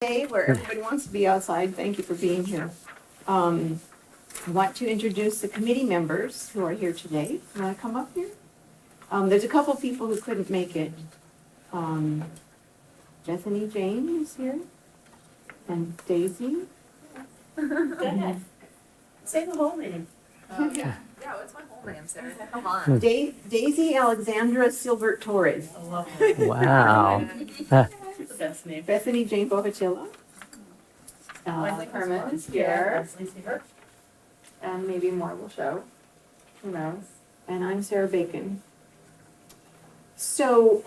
Day where everybody wants to be outside. Thank you for being here. I want to introduce the committee members who are here today. You want to come up here? There's a couple people who couldn't make it. Bethany Jane is here, and Daisy. Say the whole name. Yeah, what's my whole name, Sarah? Come on. Daisy Alexandra Silbert Torres. I love it. Wow. It's the best name. Bethany Jane Bohatilla. Leslie Kermit is here, Leslie's here. and maybe more will show. Who knows? And I'm Sarah Bacon. So,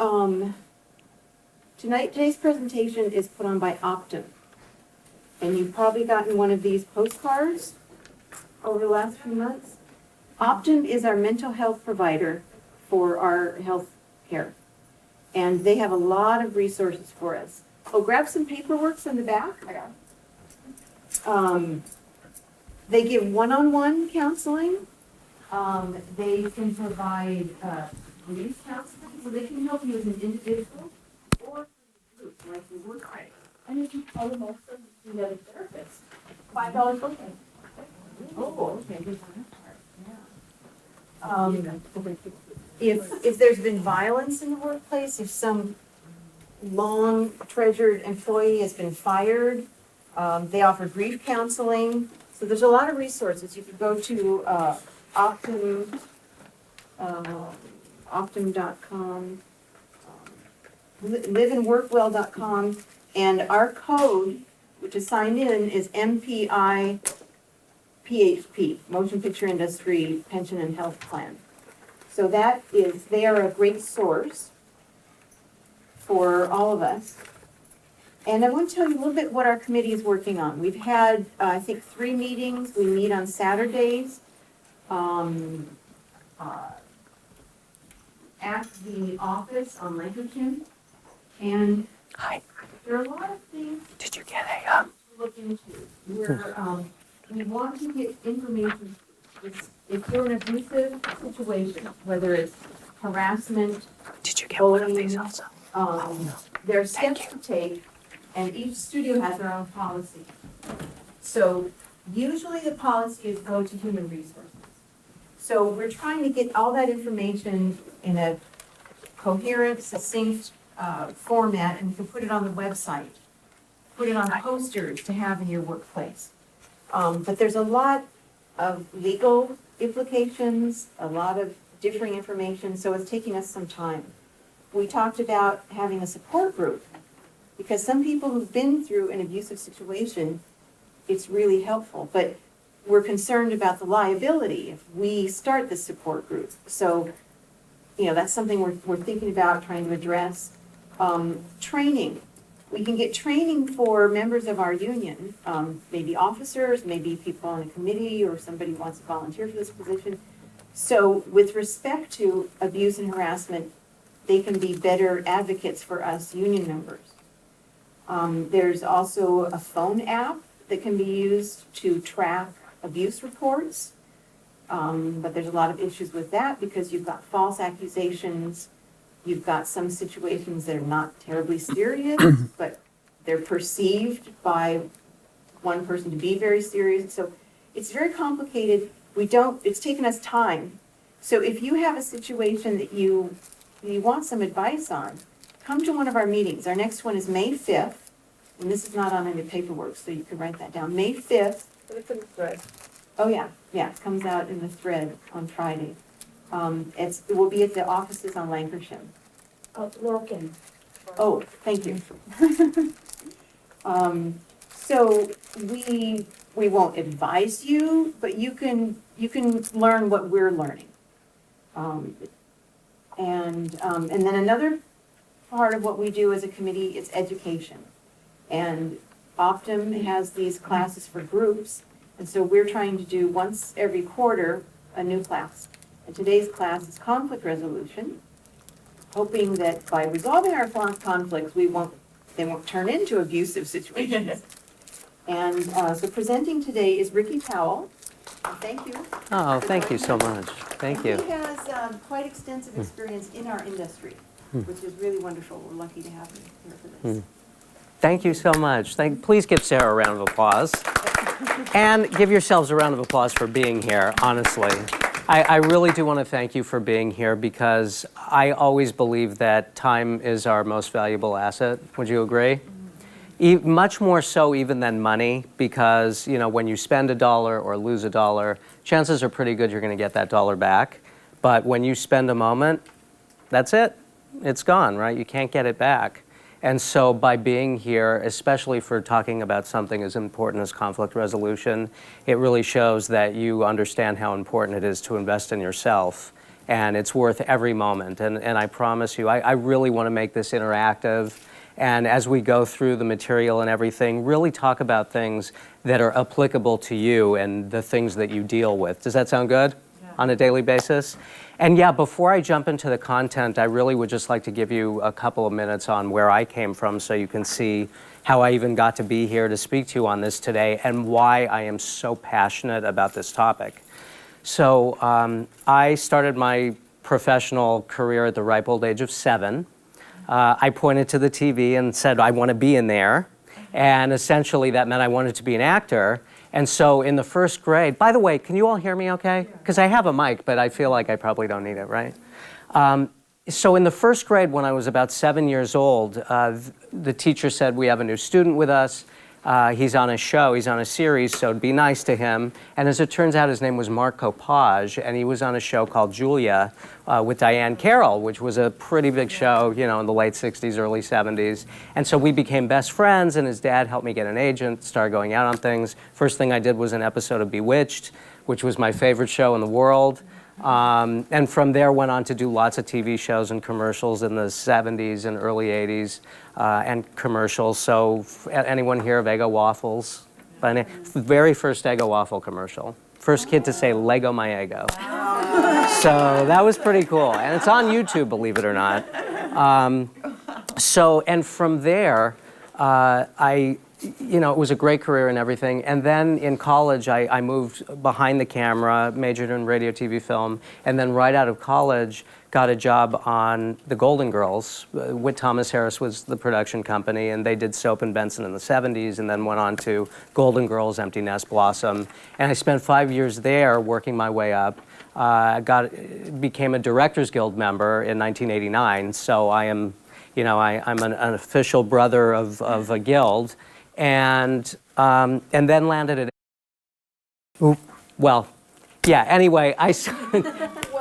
today's presentation is put on by Optum. And you've probably gotten one of these postcards over the last few months. Optum is our mental health provider for our health care. And they have a lot of resources for us. Oh, grab some paperwork in the back. I got They give one-on-one counseling. They can provide grief counseling, so they can help you as an individual or for a group, like the work. And you can call them also the other therapist. $5 booking. Oh, okay. Good one. If there's been violence in the workplace, if some long treasured employee has been fired, they offer grief counseling. So there's a lot of resources. You could go to Optum, Optum.com, liveandworkwell.com, and our code, which is signed in, is MPI PHP, Motion Picture Industry Pension and Health Plan. So they are a great source for all of us. And I want to tell you a little bit what our committee is working on. We've had, I think, 3 meetings. We meet on Saturdays at the office on Lancashire. And there are a lot of things Did you get a to look into. We want to get information. If you're in an abusive situation, whether it's harassment, Did you get bullying, also? there are steps to take, and each studio has their own policy. So usually the policy is go to human resources. So we're trying to get all that information in a coherent, succinct format, and you can put it on the website, put it on posters to have in your workplace. But there's a lot of legal implications, a lot of differing information, so it's taking us some time. We talked about having a support group, because some people who've been through an abusive situation, it's really helpful, but we're concerned about the liability if we start the support group. So, that's something we're thinking about trying to address. Training. We can get training for members of our union, maybe officers, maybe people on a committee, or somebody who wants to volunteer for this position. So with respect to abuse and harassment, they can be better advocates for us union members. There's also a phone app that can be used to track abuse reports. But there's a lot of issues with that because you've got false accusations. You've got some situations that are not terribly serious, but they're perceived by one person to be very serious. So it's very complicated. It's taken us time. So if you have a situation that you want some advice on, come to one of our meetings. Our next one is May 5th, and this is not on any paperwork, so you can write that down. May 5th. It's in the thread. Oh, yeah, it comes out in the thread on Friday. It will be at the offices on Lancashire. Lorcan. Oh, thank you. So we won't advise you, but you can learn what we're learning. And then another part of what we do as a committee is education. And Optum has these classes for groups, and so we're trying to do once every quarter a new class. And today's class is conflict resolution, hoping that by resolving our conflicts, they won't turn into abusive situations. And so presenting today is Ricky Powell. Thank you. Oh, thank you so much. Thank you. He has quite extensive experience in our industry, which is really wonderful. We're lucky to have him here for this. Thank you so much. Please give Sarah a round of applause. And give yourselves a round of applause for being here, honestly. I really do want to thank you for being here because I always believe that time is our most valuable asset. Would you agree? Much more so even than money, because when you spend $1 or lose $1, chances are pretty good you're going to get that dollar back. But when you spend a moment, that's it. It's gone, right? You can't get it back. And so by being here, especially for talking about something as important as conflict resolution, it really shows that you understand how important it is to invest in yourself. And it's worth every moment. And I promise you, I really want to make this interactive. And as we go through the material and everything, really talk about things that are applicable to you and the things that you deal with. Does that sound good? On a daily basis? And yeah, before I jump into the content, I really would just like to give you a couple of minutes on where I came from so you can see how I even got to be here to speak to you on this today and why I am so passionate about this topic. So I started my professional career at the ripe old age of 7. I pointed to the TV and said, I want to be in there. And essentially that meant I wanted to be an actor. And so in the first grade, by the way, can you all hear me okay? Because I have a mic, but I feel like I probably don't need it, right? So in the first grade, when I was about 7 years old, the teacher said, we have a new student with us. He's on a show, he's on a series, so it'd be nice to him. And as it turns out, his name was Mark Kopaj, and he was on a show called Julia with Diane Carroll, which was a pretty big show, in the late 60s, early 70s. And so we became best friends, and his dad helped me get an agent, started going out on things. First thing I did was an episode of Bewitched, which was my favorite show in the world. And from there went on to do lots of TV shows and commercials in the 70s and early 80s and commercials. So anyone here of Eggo waffles? Very first Eggo waffle commercial. First kid to say, Lego my Eggo. So that was pretty cool. And it's on YouTube, believe it or not. And from there, it was a great career and everything. And then in college, I moved behind the camera, majored in radio, TV, film, and then right out of college, got a job on The Golden Girls. Whit Thomas Harris was the production company, and they did Soap and Benson in the 70s, and then went on to Golden Girls, Empty Nest, Blossom. And I spent 5 years there working my way up. Became a Directors Guild member in 1989, so I am, I'm an official brother of a guild. And then landed at, anyway,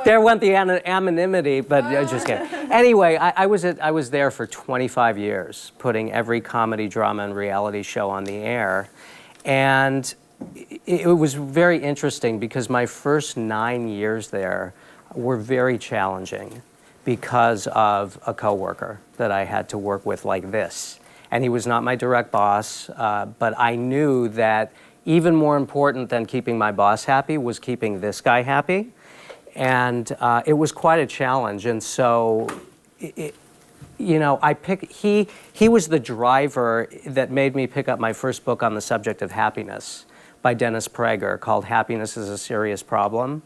there went the anonymity, but just kidding. Anyway, I was there for 25 years, putting every comedy, drama, and reality show on the air. And it was very interesting because my first 9 years there were very challenging because of a coworker that I had to work with like this. And he was not my direct boss, but I knew that even more important than keeping my boss happy was keeping this guy happy. And it was quite a challenge. And so, he was the driver that made me pick up my first book on the subject of happiness by Dennis Prager called Happiness is a Serious Problem.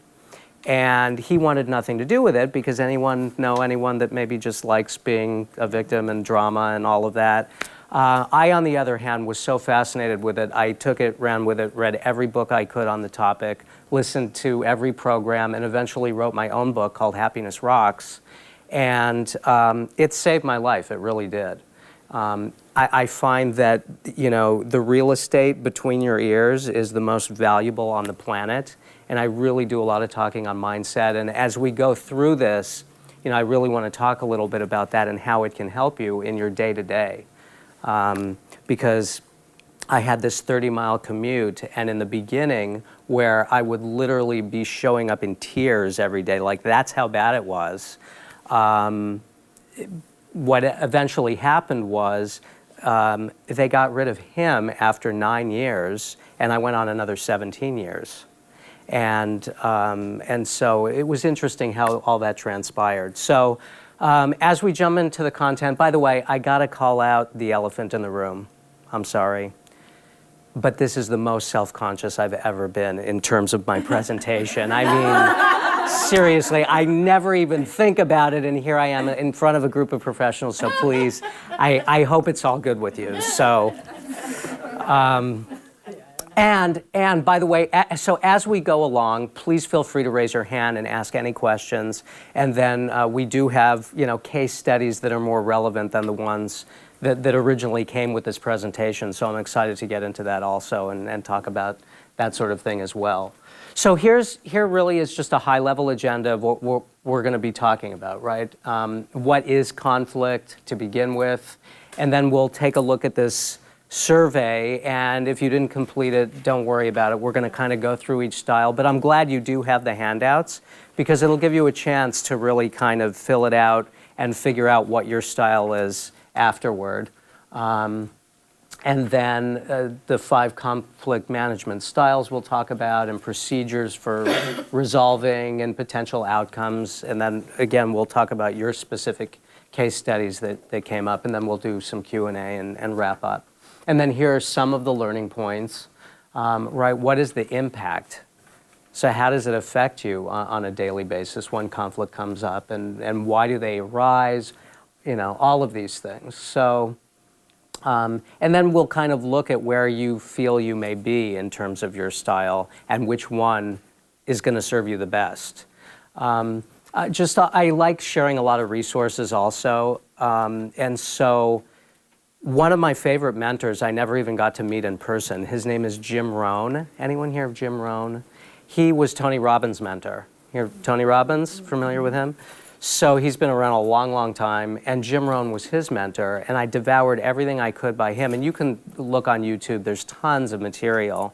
And he wanted nothing to do with it because anyone that maybe just likes being a victim and drama and all of that. I, on the other hand, was so fascinated with it. I took it, ran with it, read every book I could on the topic, listened to every program, and eventually wrote my own book called Happiness Rocks. And it saved my life. It really did. I find that, the real estate between your ears is the most valuable on the planet. And I really do a lot of talking on mindset. And as we go through this, I really want to talk a little bit about that and how it can help you in your day-to-day. Because I had this 30-mile commute, and in the beginning, where I would literally be showing up in tears every day, like that's how bad it was. What eventually happened was they got rid of him after 9 years, and I went on another 17 years. And so it was interesting how all that transpired. So as we jump into the content, by the way, I gotta call out the elephant in the room. I'm sorry. But this is the most self-conscious I've ever been in terms of my presentation. I mean, Seriously, I never even think about it, and here I am in front of a group of professionals, so please, I hope it's all good with you. So, and by the way, so as we go along, please feel free to raise your hand and ask any questions, and then we do have, case studies that are more relevant than the ones that originally came with this presentation, so I'm excited to get into that also and talk about that sort of thing as well. So here really is just a high-level agenda of what we're going to be talking about, right? What is conflict to begin with? And then we'll take a look at this survey, and if you didn't complete it, don't worry about it. We're going to kind of go through each style, but I'm glad you do have the handouts because it'll give you a chance to really kind of fill it out and figure out what your style is afterward. And then the 5 conflict management styles we'll talk about and procedures for resolving and potential outcomes. And then again, we'll talk about your specific case studies that came up, and then we'll do some Q&A and wrap up. And then here are some of the learning points, right? What is the impact? So how does it affect you on a daily basis when conflict comes up, and why do they arise? All of these things. So. And then we'll kind of look at where you feel you may be in terms of your style and which one is going to serve you the best. I like sharing a lot of resources also. And so one of my favorite mentors I never even got to meet in person, his name is Jim Rohn. Anyone here of Jim Rohn? He was Tony Robbins' mentor. Here, Tony Robbins, familiar with him? So he's been around a long, long time, and Jim Rohn was his mentor, and I devoured everything I could by him. And you can look on YouTube, there's tons of material.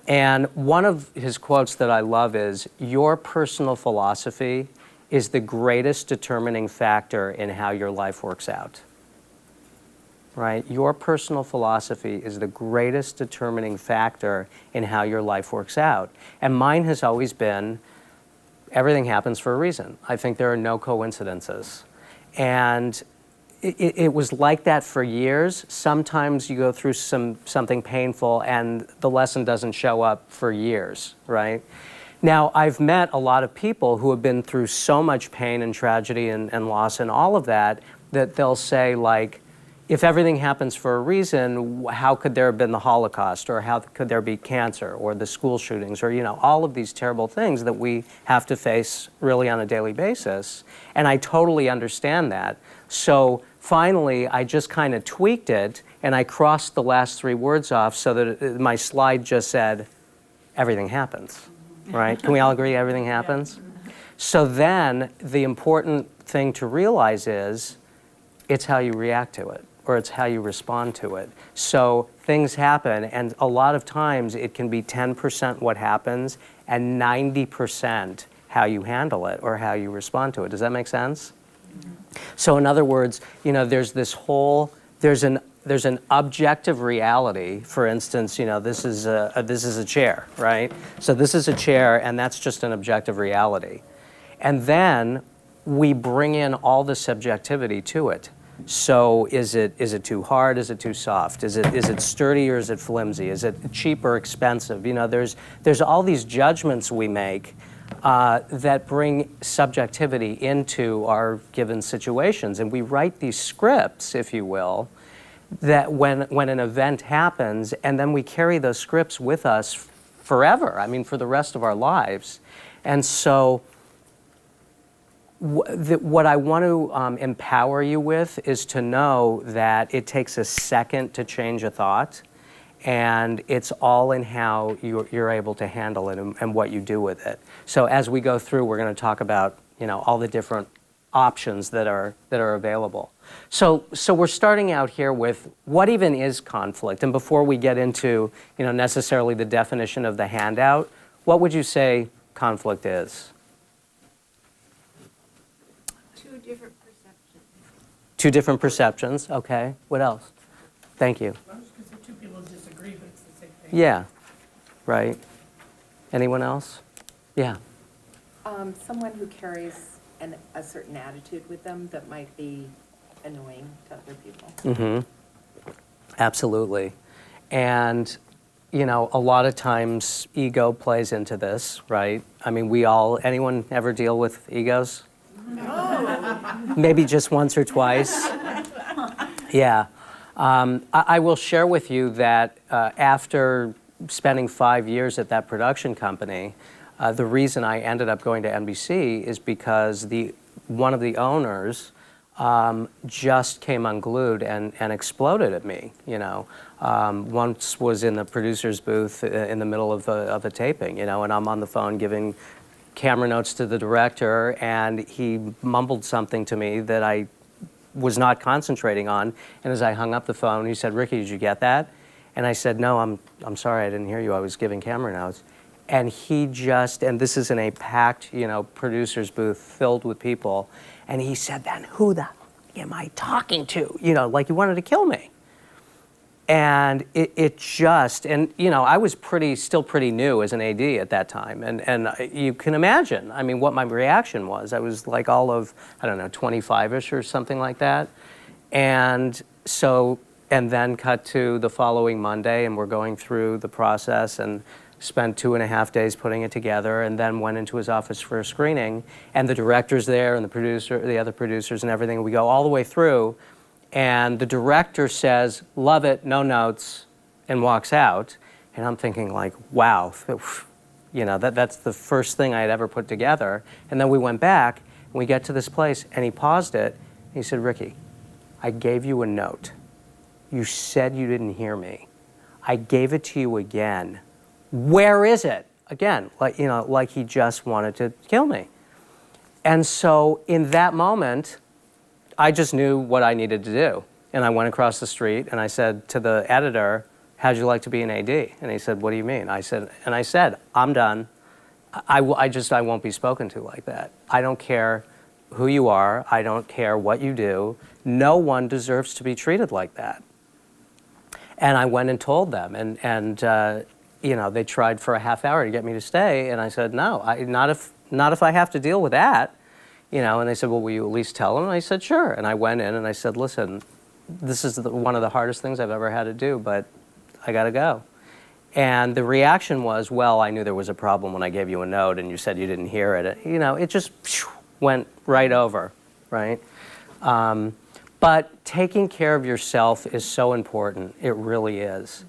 And one of his quotes that I love is, "Your personal philosophy is the greatest determining factor in how your life works out." Right? Your personal philosophy is the greatest determining factor in how your life works out. And mine has always been, everything happens for a reason. I think there are no coincidences. And it was like that for years. Sometimes you go through something painful and the lesson doesn't show up for years, right? Now, I've met a lot of people who have been through so much pain and tragedy and loss and all of that, that they'll say, like, if everything happens for a reason, how could there have been the Holocaust, or how could there be cancer, or the school shootings, or all of these terrible things that we have to face really on a daily basis? And I totally understand that. So finally, I just kind of tweaked it, and I crossed the last 3 words off so that my slide just said, everything happens, right? Can we all agree everything happens? So then the important thing to realize is, it's how you react to it, or it's how you respond to it. So things happen, and a lot of times it can be 10% what happens and 90% how you handle it or how you respond to it. Does that make sense? Mm-hmm. So in other words, there's an objective reality. For instance, this is a chair, right? So this is a chair, and that's just an objective reality. And then we bring in all the subjectivity to it. So is it too hard? Is it too soft? Is it sturdy or is it flimsy? Is it cheap or expensive? There's all these judgments we make that bring subjectivity into our given situations, and we write these scripts, if you will, that when an event happens, and then we carry those scripts with us forever. I mean, for the rest of our lives, and so. What I want to empower you with is to know that it takes a second to change a thought, and it's all in how you're able to handle it and what you do with it. So as we go through, we're going to talk about all the different options that are available. So we're starting out here with what even is conflict, and before we get into necessarily the definition of the handout, what would you say conflict is? Two different perceptions, okay. What else? Thank you. Well, because the 2 people disagree, but it's the same thing. Yeah, right. Anyone else? Yeah. Someone who carries a certain attitude with them that might be annoying to other people. Mm-hmm. Absolutely. And a lot of times ego plays into this, right? I mean, anyone ever deal with egos? Maybe just once or twice. Yeah. I will share with you that after spending 5 years at that production company, the reason I ended up going to NBC is because one of the owners just came unglued and exploded at me. Once was in the producer's booth in the middle of a taping, and I'm on the phone giving camera notes to the director, and he mumbled something to me that I was not concentrating on. And as I hung up the phone, he said, "Ricky, did you get that?" And I said, "No, I'm sorry, I didn't hear you. I was giving camera notes." And and this is in a packed, producer's booth filled with people. And he said, "Then who the am I talking to?" Like he wanted to kill me. And I was still pretty new as an AD at that time. And you can imagine, what my reaction was. I was like all of, 25-ish or something like that. And then cut to the following Monday, and we're going through the process and spent 2.5 days putting it together, and then went into his office for a screening. And the director's there, and the other producers and everything. We go all the way through. And the director says, "Love it, no notes," and walks out. And I'm thinking like, wow, that's the first thing I had ever put together. And then we went back, and we get to this place, and he paused it. And he said, "Ricky, I gave you a note. You said you didn't hear me. I gave it to you again. Where is it?" Again, like he just wanted to kill me. And so in that moment, I just knew what I needed to do. And I went across the street and I said to the editor, "How'd you like to be an AD?" And he said, "What do you mean?" I said, "I'm done. I won't be spoken to like that. I don't care who you are. I don't care what you do. No one deserves to be treated like that." And I went and told them, and they tried for a half hour to get me to stay, and I said, "No, not if I have to deal with that." And they said, "Well, will you at least tell them?" And I said, "Sure." And I went in and I said, "Listen, this is one of the hardest things I've ever had to do, but I got to go." And the reaction was, "Well, I knew there was a problem when I gave you a note and you said you didn't hear it." It just went right over, right? But taking care of yourself is so important. It really is.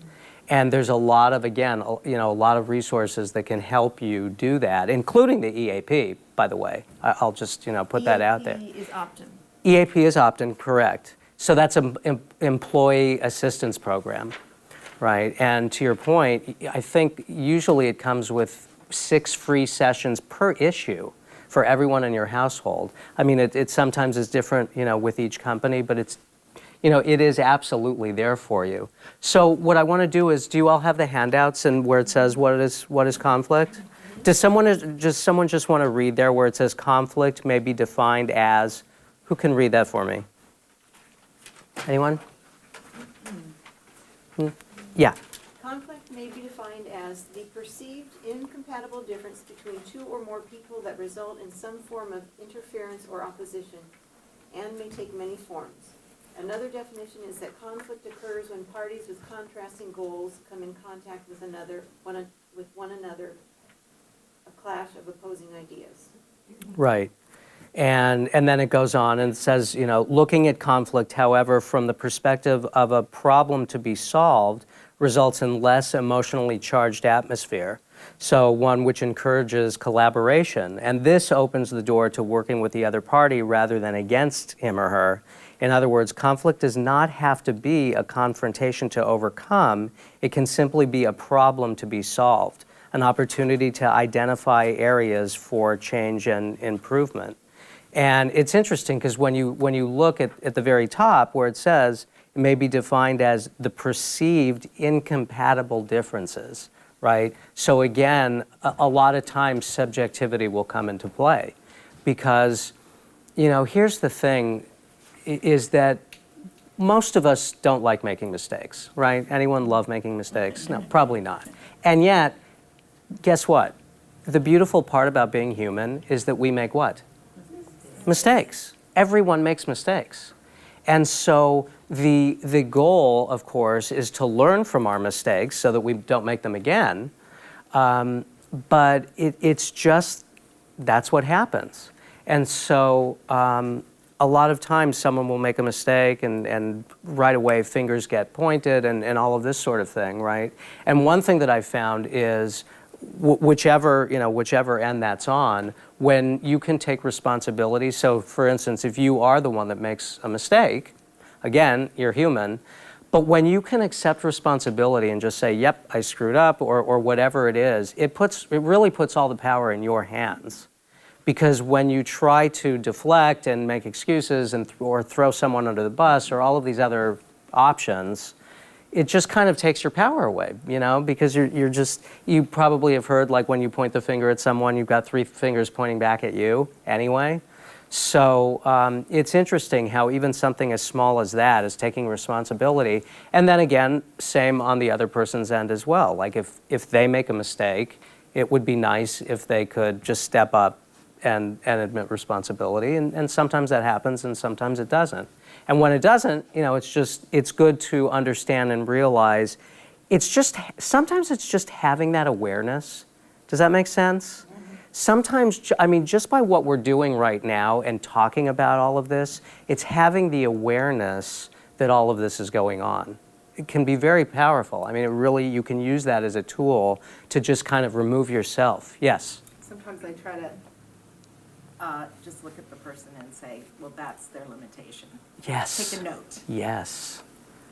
And there's a lot of resources that can help you do that, including the EAP, by the way. I'll just, put that out there. EAP is Optum. EAP is Optum, correct. So that's an employee assistance program, right? And to your point, I think usually it comes with 6 free sessions per issue for everyone in your household. It sometimes is different, with each company, but it is absolutely there for you. So what I want to do is, do you all have the handouts and where it says what is conflict? Does someone just want to read there where it says conflict may be defined as? Who can read that for me? Anyone? Yeah. Conflict may be defined as the perceived incompatible difference between two or more people that result in some form of interference or opposition, and may take many forms. Another definition is that conflict occurs when parties with contrasting goals come in contact with one another, a clash of opposing ideas. Right. And then it goes on and says, looking at conflict, however, from the perspective of a problem to be solved, results in less emotionally charged atmosphere. So one which encourages collaboration. And this opens the door to working with the other party rather than against him or her. In other words, conflict does not have to be a confrontation to overcome. It can simply be a problem to be solved, an opportunity to identify areas for change and improvement. And it's interesting because when you look at the very top where it says it may be defined as the perceived incompatible differences, right? So again, a lot of times subjectivity will come into play because, here's the thing, is that most of us don't like making mistakes, right? Anyone love making mistakes? No, probably not. And yet, guess what? The beautiful part about being human is that we make what? Mistakes. Everyone makes mistakes. And so the goal, of course, is to learn from our mistakes so that we don't make them again. But it's just, that's what happens. And so a lot of times someone will make a mistake and right away fingers get pointed and all of this sort of thing, right? And one thing that I've found is whichever end that's on, when you can take responsibility. So for instance, if you are the one that makes a mistake, again, you're human, but when you can accept responsibility and just say, yep, I screwed up, or whatever it is, it really puts all the power in your hands. Because when you try to deflect and make excuses or throw someone under the bus or all of these other options, it just kind of takes your power away, because you probably have heard, like, when you point the finger at someone, you've got 3 fingers pointing back at you anyway. So it's interesting how even something as small as that is taking responsibility. And then again, same on the other person's end as well. Like if they make a mistake, it would be nice if they could just step up and admit responsibility. And sometimes that happens and sometimes it doesn't. And when it doesn't, it's good to understand and realize sometimes it's just having that awareness. Does that make sense? Sometimes, just by what we're doing right now and talking about all of this, it's having the awareness that all of this is going on. It can be very powerful. You can use that as a tool to just kind of remove yourself. Yes? Sometimes I try to just look at the person and say, well, that's their limitation. Yes. Take a note. Yes.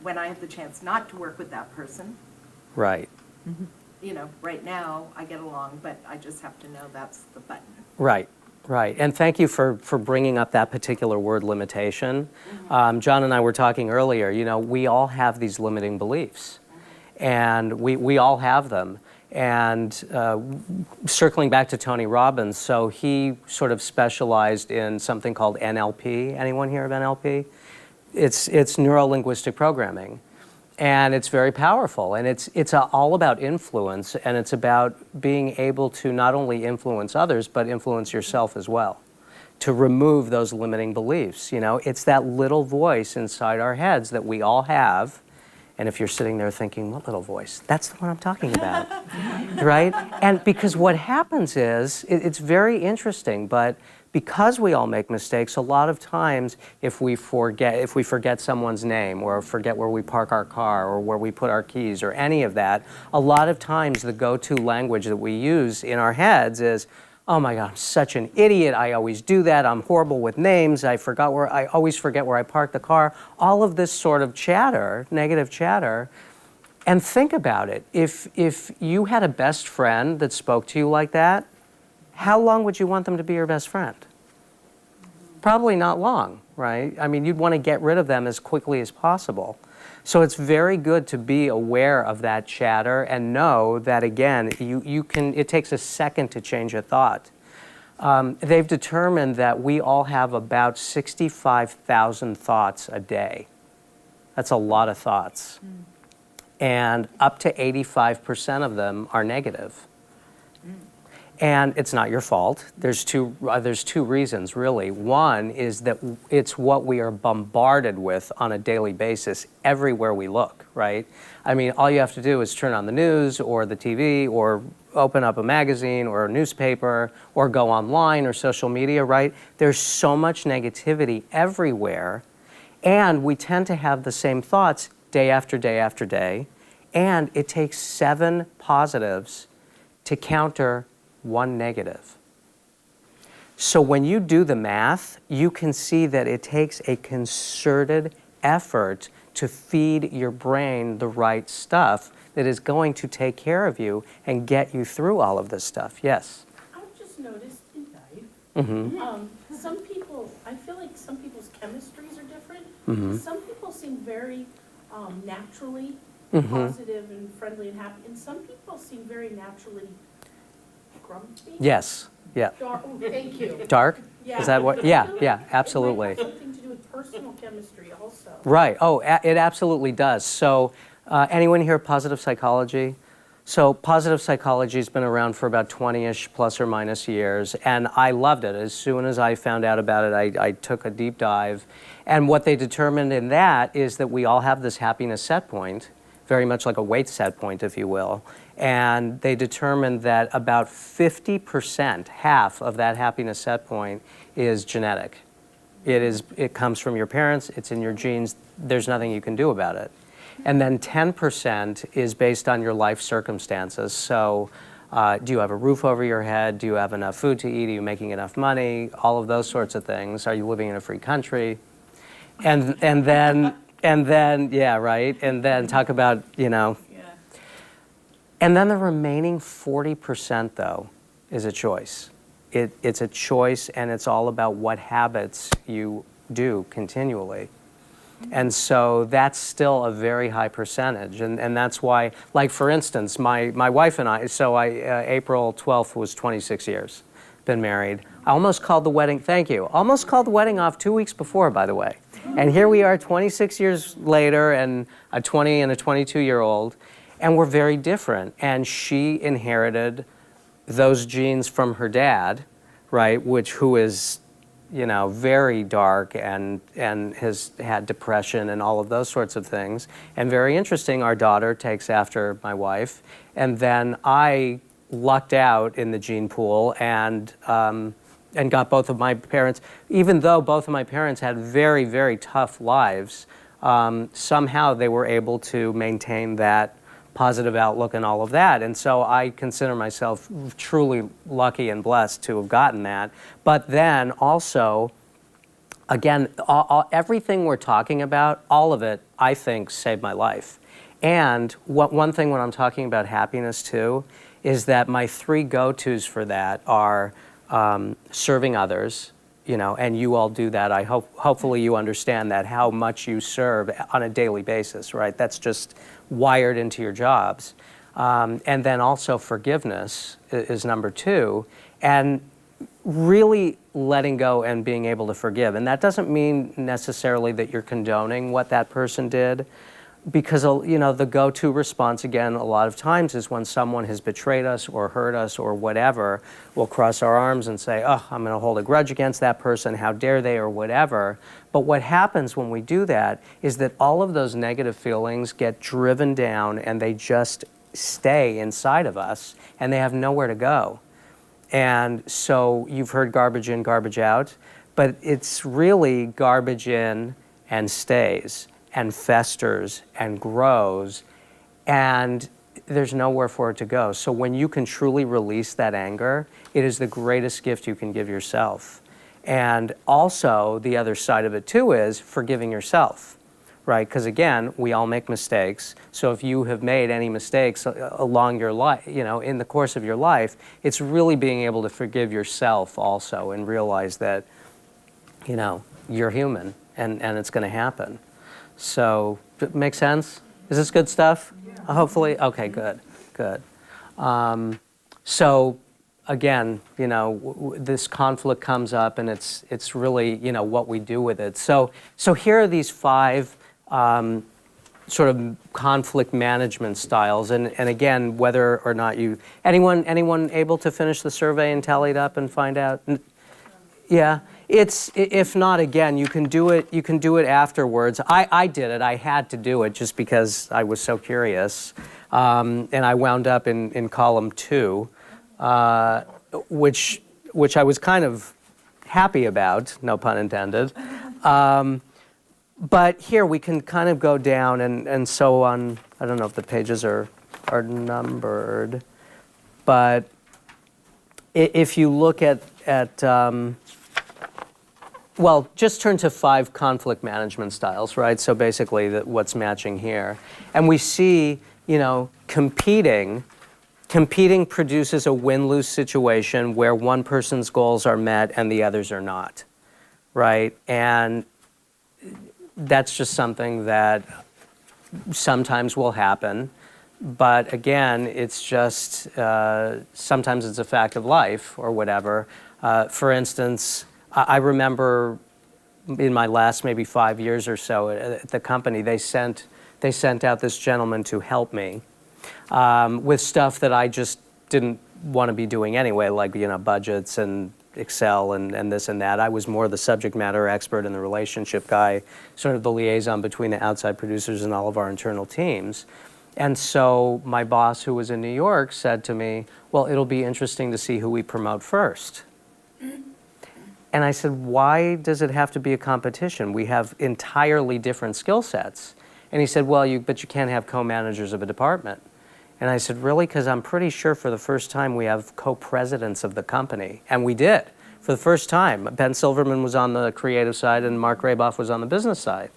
When I have the chance not to work with that person, Right. Right now I get along, but I just have to know that's the button. Right. Right. And thank you for bringing up that particular word, limitation. John and I were talking earlier, we all have these limiting beliefs. And we all have them. And circling back to Tony Robbins, so he sort of specialized in something called NLP. Anyone hear of NLP? It's neuro-linguistic programming. And it's very powerful. And it's all about influence. And it's about being able to not only influence others, but influence yourself as well. To remove those limiting beliefs. It's that little voice inside our heads that we all have. And if you're sitting there thinking, what little voice? That's the one I'm talking about, right? And because what happens is, it's very interesting, but because we all make mistakes, a lot of times if we forget someone's name or forget where we park our car or where we put our keys or any of that, a lot of times the go-to language that we use in our heads is, oh my God, I'm such an idiot. I always do that. I'm horrible with names. I always forget where I parked the car. All of this sort of chatter, negative chatter. And think about it. If you had a best friend that spoke to you like that, how long would you want them to be your best friend? Probably not long, right? You'd want to get rid of them as quickly as possible. So it's very good to be aware of that chatter and know that, again, it takes a second to change a thought. They've determined that we all have about 65,000 thoughts a day. That's a lot of thoughts. And up to 85% of them are negative. And it's not your fault. There's two reasons, really. One is that it's what we are bombarded with on a daily basis everywhere we look, right? All you have to do is turn on the news or the TV or open up a magazine or a newspaper or go online or social media, right? There's so much negativity everywhere, and we tend to have the same thoughts day after day after day, and it takes 7 positives to counter 1 negative. So when you do the math, you can see that it takes a concerted effort to feed your brain the right stuff that is going to take care of you and get you through all of this stuff. Yes? I've just noticed in life, Mm-hmm. I feel like some people's chemistries are different. Mm-hmm. Some people seem very naturally Mm-hmm. positive and friendly and happy, and some people seem very naturally grumpy. Yes. Yeah. Dark, thank you. Dark? Yeah. Is that what? I feel Yeah, like yeah, It absolutely. might have something to do with personal chemistry also. Right. Oh, it absolutely does. So anyone here positive psychology? So positive psychology has been around for about 20-ish plus or minus years, and I loved it. As soon as I found out about it, I took a deep dive. And what they determined in that is that we all have this happiness set point, very much like a weight set point, if you will. And they determined that about 50%, half of that happiness set point, is genetic. It comes from your parents, it's in your genes, there's nothing you can do about it. And then 10% is based on your life circumstances. So do you have a roof over your head? Do you have enough food to eat? Are you making enough money? All of those sorts of things. Are you living in a free country? And then yeah, right. And then talk about, you know. Yeah. And then the remaining 40% though is a choice. It's a choice, and it's all about what habits you do continually. And so that's still a very high percentage. And that's why, like for instance, my wife and I, so April 12th was 26 years, been married. I almost called the wedding, thank you, almost called the wedding off 2 weeks before, by the way. And here we are 26 years later, and a 20 and a 22-year-old, and we're very different. And she inherited those genes from her dad, right, who is, you know, very dark and has had depression and all of those sorts of things. And very interesting, our daughter takes after my wife. And then I lucked out in the gene pool and got both of my parents, even though both of my parents had very, very tough lives, somehow they were able to maintain that positive outlook and all of that. And so I consider myself truly lucky and blessed to have gotten that. But then also, again, everything we're talking about, all of it, I think, saved my life. And one thing when I'm talking about happiness too, is that my 3 go-tos for that are serving others, you know, and you all do that. Hopefully you understand that, how much you serve on a daily basis, right? That's just wired into your jobs. And then also forgiveness is number 2. And really letting go and being able to forgive. And that doesn't mean necessarily that you're condoning what that person did, because, you know, the go-to response, again, a lot of times is when someone has betrayed us or hurt us or whatever, we'll cross our arms and say, oh, I'm going to hold a grudge against that person, how dare they, or whatever. But what happens when we do that is that all of those negative feelings get driven down and they just stay inside of us and they have nowhere to go. And so you've heard garbage in, garbage out, but it's really garbage in and stays and festers and grows, and there's nowhere for it to go. So when you can truly release that anger, it is the greatest gift you can give yourself. And also, the other side of it too is forgiving yourself, right? Because again, we all make mistakes. So if you have made any mistakes along your life, you know, in the course of your life, it's really being able to forgive yourself also and realize that, you know, you're human and it's going to happen. So, make sense? Is this good stuff? Yeah. Hopefully? Okay, good, good. So, again, you know, this conflict comes up and it's really, you know, what we do with it. So here are these 5 sort of conflict management styles. And again, whether or not anyone able to finish the survey and tally it up and find out? Yeah. If not, again, you can do it afterwards. I did it. I had to do it just because I was so curious. And I wound up in column 2, which I was kind of happy about, no pun intended. But here we can kind of go down and so on. I don't know if the pages are numbered, but if you look at well, just turn to 5 conflict management styles, right? So basically what's matching here. And we see, you know, competing produces a win-lose situation where one person's goals are met and the others are not, right? And that's just something that sometimes will happen. But again, it's just, sometimes it's a fact of life or whatever. For instance, I remember in my last maybe 5 years or so at the company, they sent out this gentleman to help me. with stuff that I just didn't want to be doing anyway, like, budgets and Excel and this and that. I was more the subject matter expert and the relationship guy, sort of the liaison between the outside producers and all of our internal teams. And so my boss, who was in New York, said to me, well, it'll be interesting to see who we promote first. And I said, why does it have to be a competition? We have entirely different skill sets. And he said, well, but you can't have co-managers of a department. And I said, really? Because I'm pretty sure for the first time we have co-presidents of the company. And we did, for the first time. Ben Silverman was on the creative side and Mark Raboff was on the business side.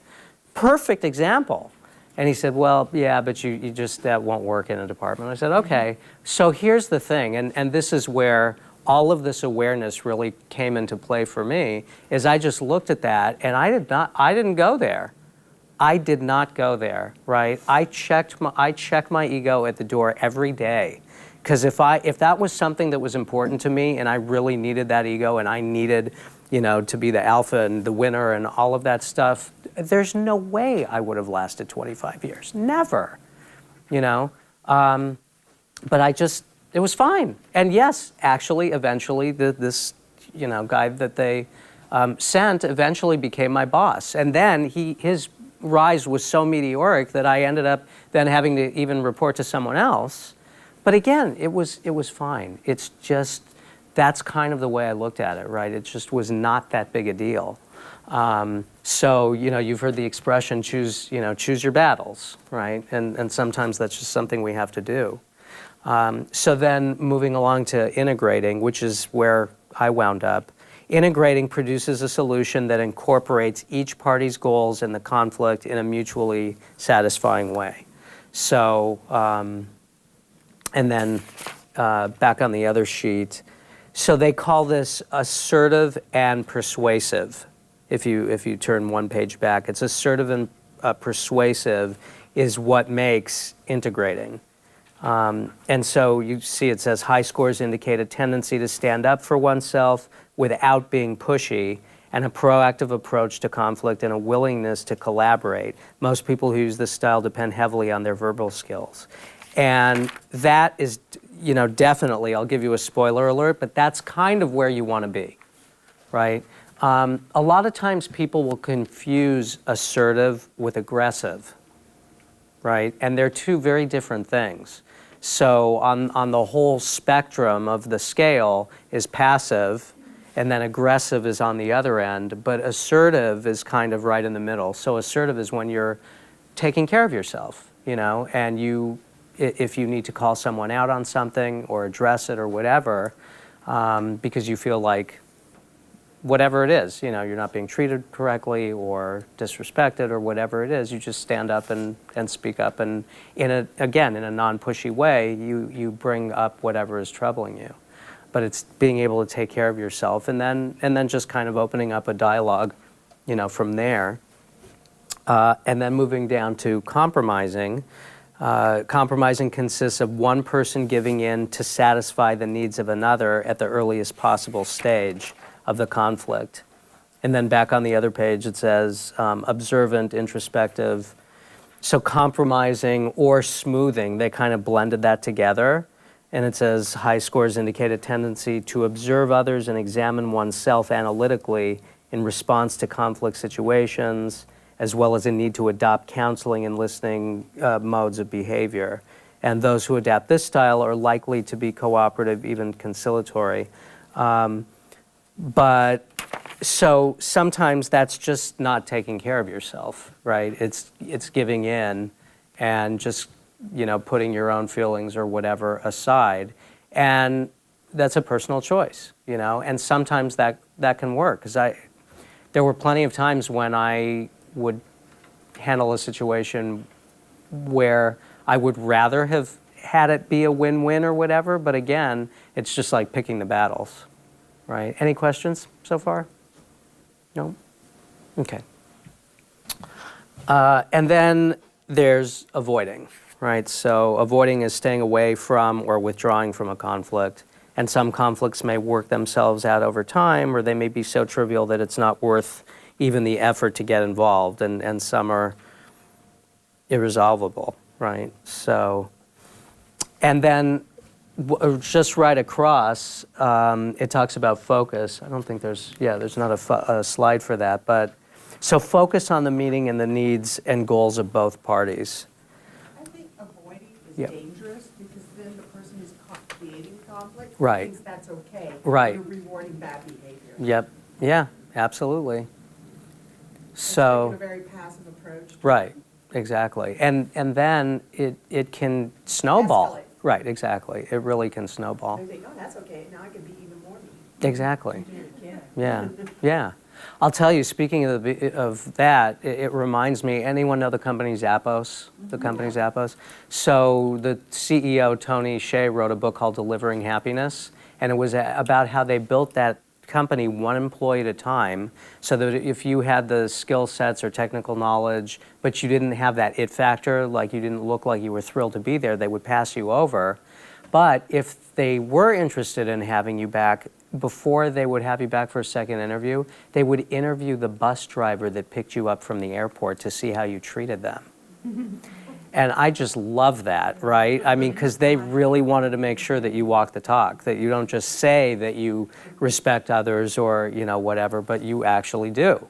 Perfect example. And he said, well, yeah, but you just, that won't work in a department. I said, okay. So here's the thing, and this is where all of this awareness really came into play for me, is I just looked at that and I didn't go there. I did not go there, right? I checked my ego at the door every day, because if that was something that was important to me, and I really needed that ego, and I needed, to be the alpha and the winner and all of that stuff, there's no way I would have lasted 25 years, never, But it was fine, and yes, actually, eventually, this, guy that they sent eventually became my boss, and then his rise was so meteoric that I ended up then having to even report to someone else. But again, it was fine. It's just, that's kind of the way I looked at it, right? It just was not that big a deal. So, you've heard the expression, choose your battles, right? And sometimes that's just something we have to do. So then moving along to integrating, which is where I wound up. Integrating produces a solution that incorporates each party's goals and the conflict in a mutually satisfying way. So, and then back on the other sheet, so they call this assertive and persuasive. If you turn one page back, it's assertive and persuasive is what makes integrating. And so you see it says high scores indicate a tendency to stand up for oneself without being pushy, and a proactive approach to conflict and a willingness to collaborate. Most people who use this style depend heavily on their verbal skills. And that is, definitely, I'll give you a spoiler alert, but that's kind of where you want to be, right? A lot of times people will confuse assertive with aggressive, right? And they're two very different things. So on the whole spectrum of the scale is passive, and then aggressive is on the other end, but assertive is kind of right in the middle. So assertive is when you're taking care of yourself, and if you need to call someone out on something or address it or whatever, because you feel like whatever it is, you're not being treated correctly or disrespected or whatever it is, you just stand up and speak up, and in a non-pushy way, you bring up whatever is troubling you. But it's being able to take care of yourself, and then just kind of opening up a dialogue, from there. And then moving down to compromising. Compromising consists of one person giving in to satisfy the needs of another at the earliest possible stage of the conflict. And then back on the other page it says observant, introspective. So compromising or smoothing, they kind of blended that together. And it says high scores indicate a tendency to observe others and examine oneself analytically in response to conflict situations, as well as a need to adopt counseling and listening modes of behavior. And those who adapt this style are likely to be cooperative, even conciliatory. But so sometimes that's just not taking care of yourself, right? It's giving in and just putting your own feelings or whatever aside. And that's a personal choice, and sometimes that can work. Because there were plenty of times when I would handle a situation where I would rather have had it be a win-win or whatever, but again, it's just like picking the battles, right? Any questions so far? No? Okay. And then there's avoiding. Right, so avoiding is staying away from or withdrawing from a conflict. And some conflicts may work themselves out over time, or they may be so trivial that it's not worth even the effort to get involved. And some are irresolvable, right? So And then just right across, it talks about focus. I don't think there's not a slide for that, but so focus on the meeting and the needs and goals of both parties. I think avoiding is Yep. dangerous because then the person who's creating conflict Right. thinks that's okay. Right. You're rewarding bad behavior. Yep. Yeah, absolutely. It's So, taking a very passive approach. right, exactly. And then it can snowball. Escalate. Right, exactly. It really can snowball. They think, oh, that's okay, now I can be even more mean. Exactly. Yeah. Yeah, yeah. I'll tell you, speaking of that, it reminds me, anyone know the company Zappos? The company Zappos? So the CEO, Tony Hsieh, wrote a book called Delivering Happiness, and it was about how they built that company one employee at a time, so that if you had the skill sets or technical knowledge, but you didn't have that it factor, like you didn't look like you were thrilled to be there, they would pass you over. But if they were interested in having you back, before they would have you back for a second interview, they would interview the bus driver that picked you up from the airport to see how you treated them. And I just love that, right? I mean, because they really wanted to make sure that you walk the talk, that you don't just say that you respect others or, whatever, but you actually do,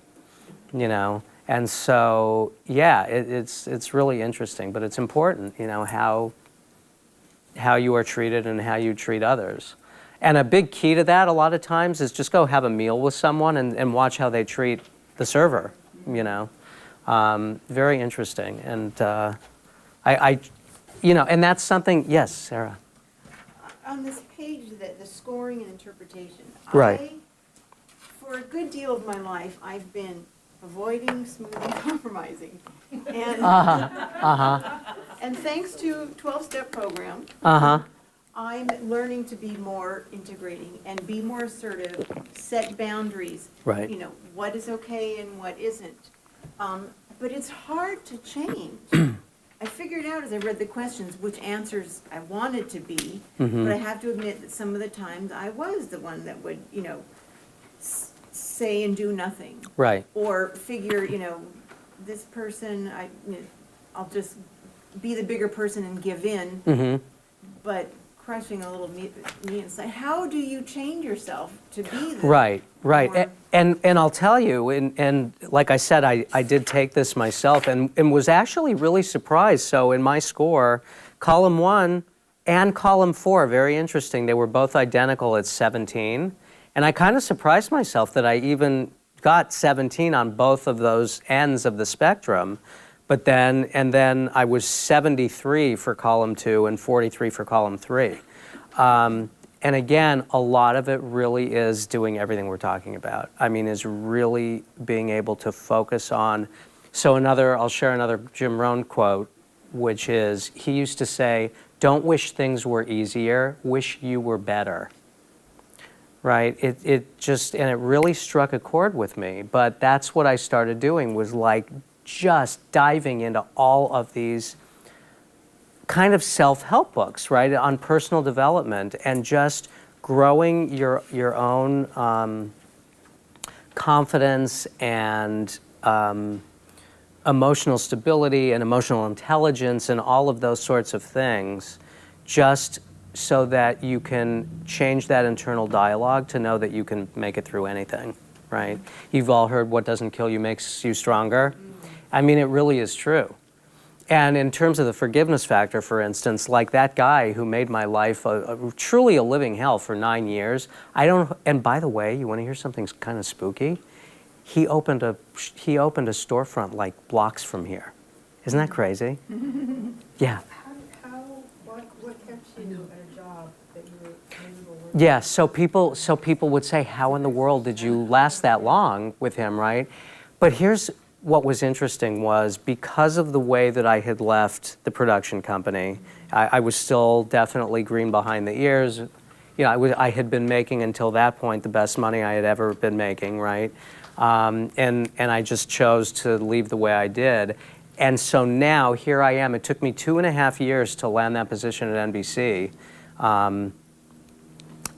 And so, yeah, it's really interesting, but it's important, how you are treated and how you treat others. And a big key to that a lot of times is just go have a meal with someone and watch how they treat the server, Very interesting. And and that's something, yes, Sarah. On this page, the scoring and interpretation. Right. For a good deal of my life, I've been avoiding, smoothing, compromising. And, and thanks to 12-step program, I'm learning to be more integrating and be more assertive, set boundaries. Right. What is okay and what isn't. But it's hard to change. I figured out as I read the questions which answers I wanted to be, but I have to admit that some of the times I was the one that would, say and do nothing. Right. Or figure, this person, I'll just be the bigger person and give in, but crushing a little me inside. How do you change yourself to be the Right. more- And I'll tell you, and like I said, I did take this myself and was actually really surprised. So in my score, column 1 and column 4, very interesting, they were both identical at 17. And I kind of surprised myself that I even got 17 on both of those ends of the spectrum. But then I was 73 for column 2 and 43 for column 3. And again, a lot of it really is doing everything we're talking about. I mean, is really being able to focus on. So I'll share another Jim Rohn quote, which is, he used to say, don't wish things were easier, wish you were better. Right? It really struck a chord with me. But that's what I started doing, was like just diving into all of these kind of self-help books, right, on personal development, and just growing your own confidence and emotional stability and emotional intelligence and all of those sorts of things, just so that you can change that internal dialogue to know that you can make it through anything, right? You've all heard what doesn't kill you makes you stronger. I mean, it really is true. And in terms of the forgiveness factor, for instance, like that guy who made my life truly a living hell for 9 years, and by the way, you want to hear something kind of spooky? He opened a storefront like blocks from here. Isn't that crazy? Yeah. What kept you at a job that you were miserable with? Yeah, so people would say, how in the world did you last that long with him, right? But here's what was interesting was, because of the way that I had left the production company, I was still definitely green behind the ears. I had been making until that point the best money I had ever been making, right? And I just chose to leave the way I did. And so now here I am. It took me 2.5 years to land that position at NBC.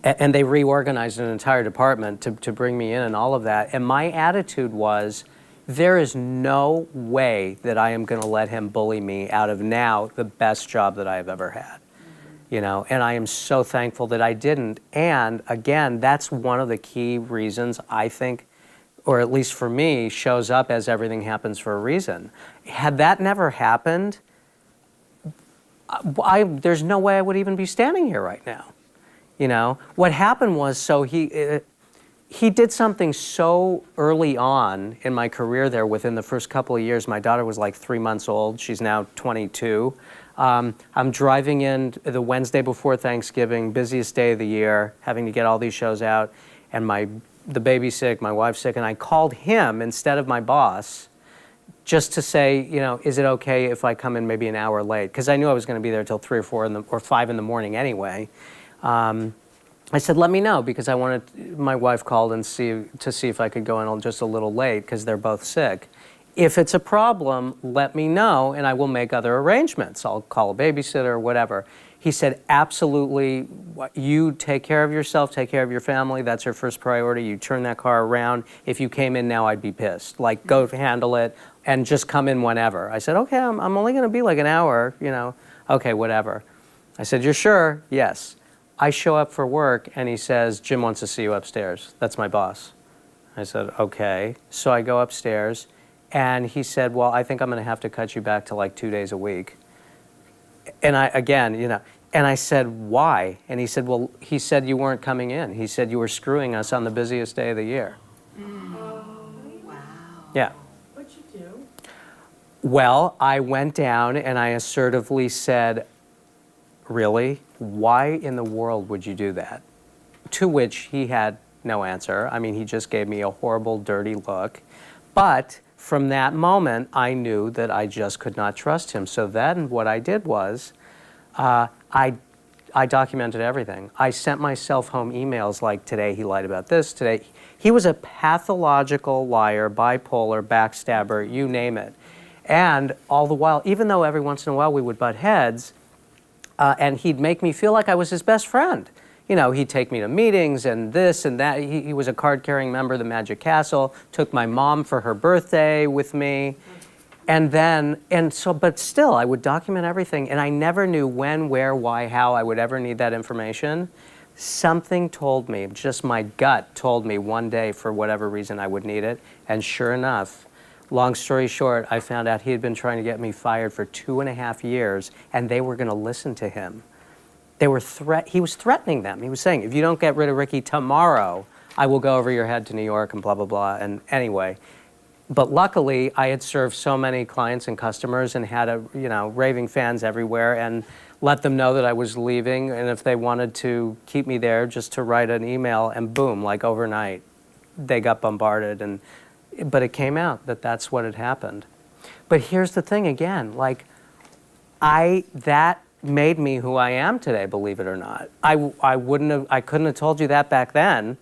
And they reorganized an entire department to bring me in and all of that. And my attitude was, there is no way that I am going to let him bully me out of now the best job that I have ever had. you know, and I am so thankful that I didn't. And again, that's one of the key reasons I think, or at least for me, shows up as everything happens for a reason. Had that never happened, there's no way I would even be standing here right now. You know, what happened was, so he did something so early on in my career there. Within the first couple of years, my daughter was like 3 months old. She's now 22. I'm driving in the Wednesday before Thanksgiving, busiest day of the year, having to get all these shows out, and the baby's sick, my wife's sick, and I called him instead of my boss just to say, you know, is it okay if I come in maybe an hour late? Because I knew I was going to be there till 3 or 4 or 5 in the morning anyway. I said, let me know, because I wanted, my wife called and see if I could go in just a little late because they're both sick. If it's a problem, let me know and I will make other arrangements. I'll call a babysitter or whatever. He said, absolutely, you take care of yourself, take care of your family. That's your first priority. You turn that car around. If you came in now, I'd be pissed. Like, go handle it and just come in whenever. I said, okay, I'm only going to be like an hour, you know. Okay, whatever. I said, you're sure? Yes. I show up for work and he says, Jim wants to see you upstairs. That's my boss. I said, okay. So I go upstairs and he said, well, I think I'm going to have to cut you back to like 2 days a week. And and I said, why? And he said, well, he said you weren't coming in. He said you were screwing us on the busiest day of the year. Wow. Yeah. What'd you do? Well, I went down and I assertively said, really? Why in the world would you do that? To which he had no answer. I mean, he just gave me a horrible, dirty look. But from that moment, I knew that I just could not trust him. So then what I did was, I documented everything. I sent myself home emails like, today he lied about this, today. He was a pathological liar, bipolar, backstabber, you name it. And all the while, even though every once in a while we would butt heads, and he'd make me feel like I was his best friend. You know, he'd take me to meetings and this and that. He was a card-carrying member of the Magic Castle, took my mom for her birthday with me. But still, I would document everything, and I never knew when, where, why, how I would ever need that information. Something told me, just my gut told me one day for whatever reason I would need it, and sure enough, long story short, I found out he had been trying to get me fired for 2.5 years, and they were going to listen to him. He was threatening them. He was saying, if you don't get rid of Ricky tomorrow, I will go over your head to New York and blah, blah, blah. And anyway, but luckily, I had served so many clients and customers and had raving fans everywhere, and let them know that I was leaving, and if they wanted to keep me there, just to write an email, and boom, like overnight, they got bombarded. But it came out that that's what had happened. But here's the thing again, like, that made me who I am today, believe it or not. I couldn't have told you that back then,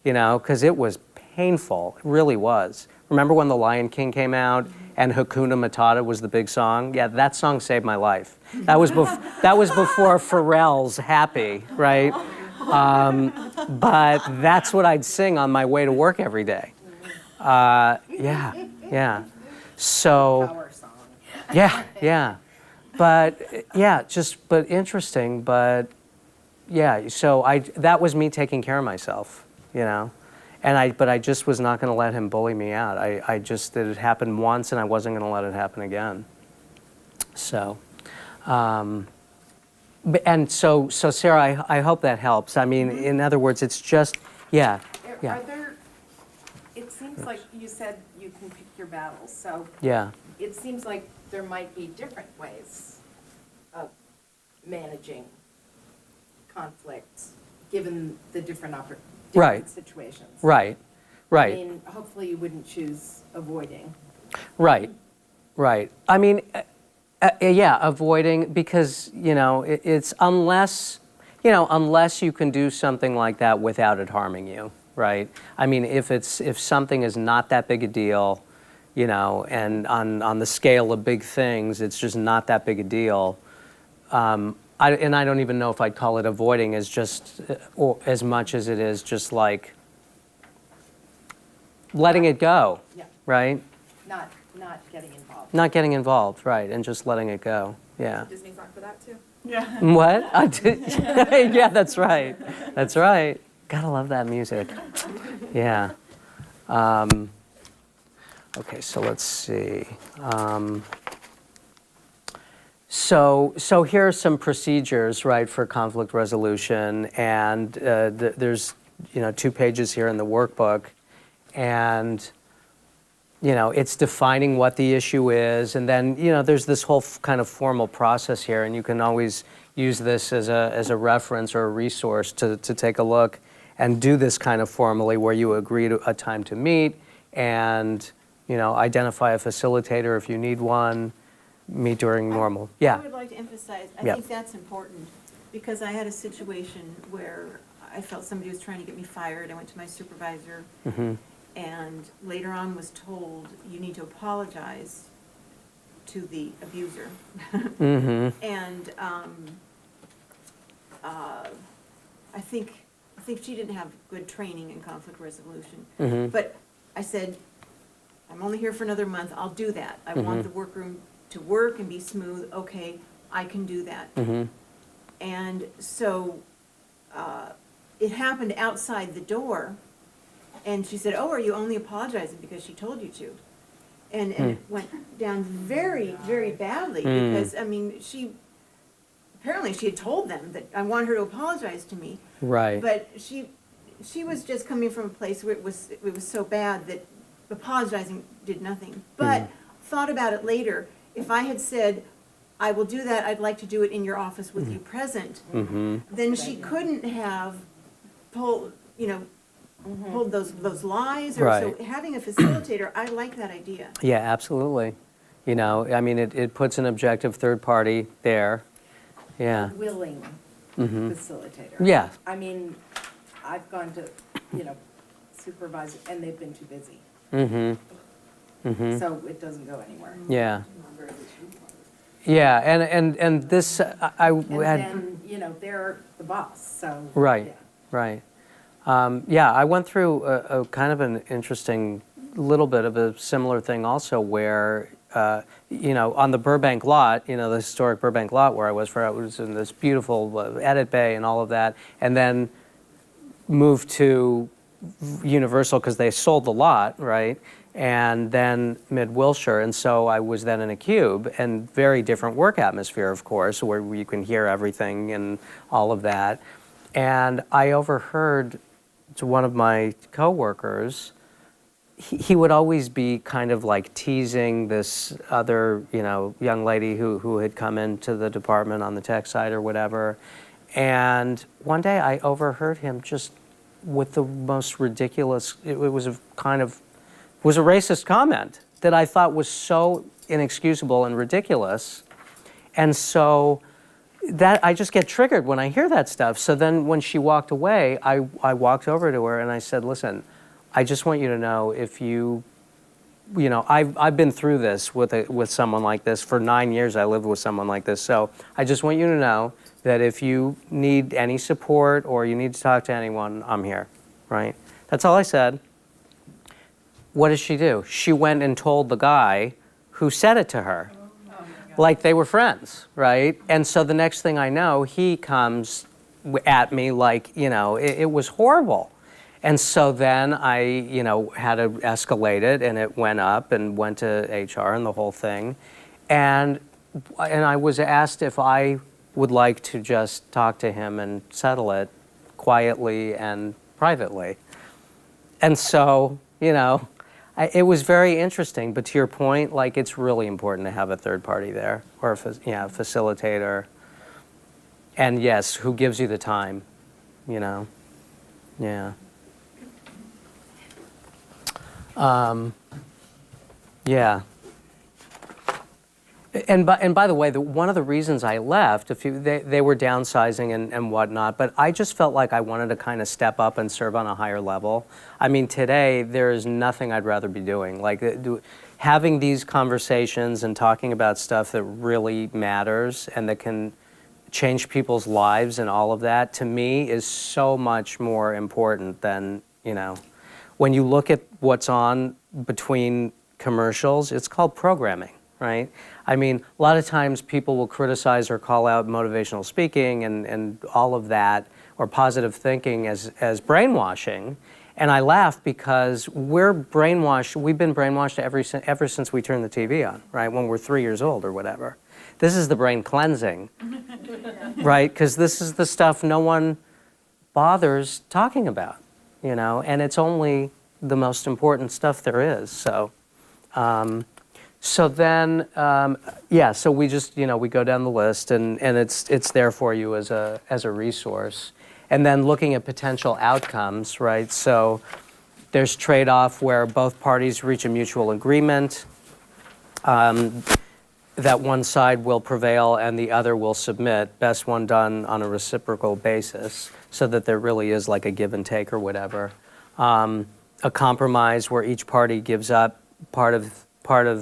you know, because it was painful. It really was. Remember when The Lion King came out and Hakuna Matata was the big song? Yeah, that song saved my life. That was before Pharrell's Happy, right? But that's what I'd sing on my way to work every day. Yeah. So, Power song. yeah. But but interesting. But yeah, so that was me taking care of myself, you know. But I just was not going to let him bully me out. It had happened once, and I wasn't going to let it happen again. So, so Sarah, I hope that helps. I mean, in other words, it's just, yeah. It seems like you said you can pick your battles, so Yeah. it seems like there might be different ways of managing conflicts, given the different Right. situations. Right. I mean, hopefully you wouldn't choose avoiding. Right. I mean, avoiding, because, you know, it's unless you can do something like that without it harming you, right? I mean, if something is not that big a deal, you know, and on the scale of big things, it's just not that big a deal. And I don't even know if I'd call it avoiding or as much as it is just like letting it go, Yeah. right? Not getting involved. Not getting involved, right, and just letting it go, yeah. Disney song for that too. Yeah. What? Yeah, that's right. That's right. Gotta love that music. Yeah. Okay, so let's see. So here are some procedures, right, for conflict resolution, and there's 2 pages here in the workbook, and it's defining what the issue is, and then there's this whole kind of formal process here, and you can always use this as a reference or a resource to take a look and do this kind of formally, where you agree to a time to meet and identify a facilitator if you need one. Meet during normal. Yeah. I would like to emphasize, I Yeah. think that's important, because I had a situation where I felt somebody was trying to get me fired. I went to my supervisor, and later on was told, you need to apologize to the abuser. And I think she didn't have good training in conflict resolution. But I said, I'm only here for another month, I'll do that. I want the workroom to work and be smooth, okay, I can do that. And so it happened outside the door, and she said, oh, are you only apologizing because she told you to? And it went down very, very badly, because, I mean, apparently she had told them that I want her to apologize to me. Right. But she was just coming from a place where it was so bad that apologizing did nothing. But thought about it later, if I had said, I will do that, I'd like to do it in your office with you present, then she couldn't have pulled those lies, or so Right. having a facilitator, I like that idea. Yeah, absolutely. I mean, it puts an objective third party there. Yeah. Willing facilitator. Yeah. I mean, I've gone to, supervise, and they've been too busy. So it doesn't go anywhere. Yeah. Yeah, and this, I And had. then, they're the boss, so. Right, yeah. right. Yeah, I went through a kind of an interesting little bit of a similar thing also, where, on the Burbank lot, the historic Burbank lot where I was in this beautiful edit bay and all of that, and then moved to Universal because they sold the lot, right? And then Mid-Wilshire, and so I was then in a cube, and very different work atmosphere, of course, where you can hear everything and all of that. And I overheard one of my coworkers, he would always be kind of like teasing this other, young lady who had come into the department on the tech side or whatever. And one day I overheard him just with the most ridiculous, it was a racist comment that I thought was so inexcusable and ridiculous. And so that I just get triggered when I hear that stuff. So then when she walked away, I walked over to her and I said, listen, I just want you to know, if I've been through this with someone like this. For 9 years I lived with someone like this. So I just want you to know that if you need any support or you need to talk to anyone, I'm here, right? That's all I said. What did she do? She went and told the guy who said it to her. Like they were friends, right? And so the next thing I know, he comes at me like, it was horrible. And so then I, had to escalate it, and it went up and went to HR and the whole thing. And I was asked if I would like to just talk to him and settle it quietly and privately. And so, it was very interesting, but to your point, like, it's really important to have a third party there, or a facilitator. And yes, who gives you the time, Yeah. Yeah. And by the way, one of the reasons I left, they were downsizing and whatnot, but I just felt like I wanted to kind of step up and serve on a higher level. I mean, today, there is nothing I'd rather be doing. Like, having these conversations and talking about stuff that really matters and that can change people's lives and all of that, to me, is so much more important than, when you look at what's on between commercials, it's called programming. right? I mean, a lot of times people will criticize or call out motivational speaking and all of that, or positive thinking as brainwashing. And I laugh because we're brainwashed, we've been brainwashed ever since we turned the TV on, right? When we're 3 years old or whatever. This is the brain cleansing, right? Because this is the stuff no one bothers talking about, you know? And it's only the most important stuff there is, so. So then, so we just, you know, we go down the list and it's there for you as a resource. And then looking at potential outcomes, right? So there's trade-off where both parties reach a mutual agreement that one side will prevail and the other will submit, best one done on a reciprocal basis, so that there really is like a give and take or whatever. A compromise where each party gives up part of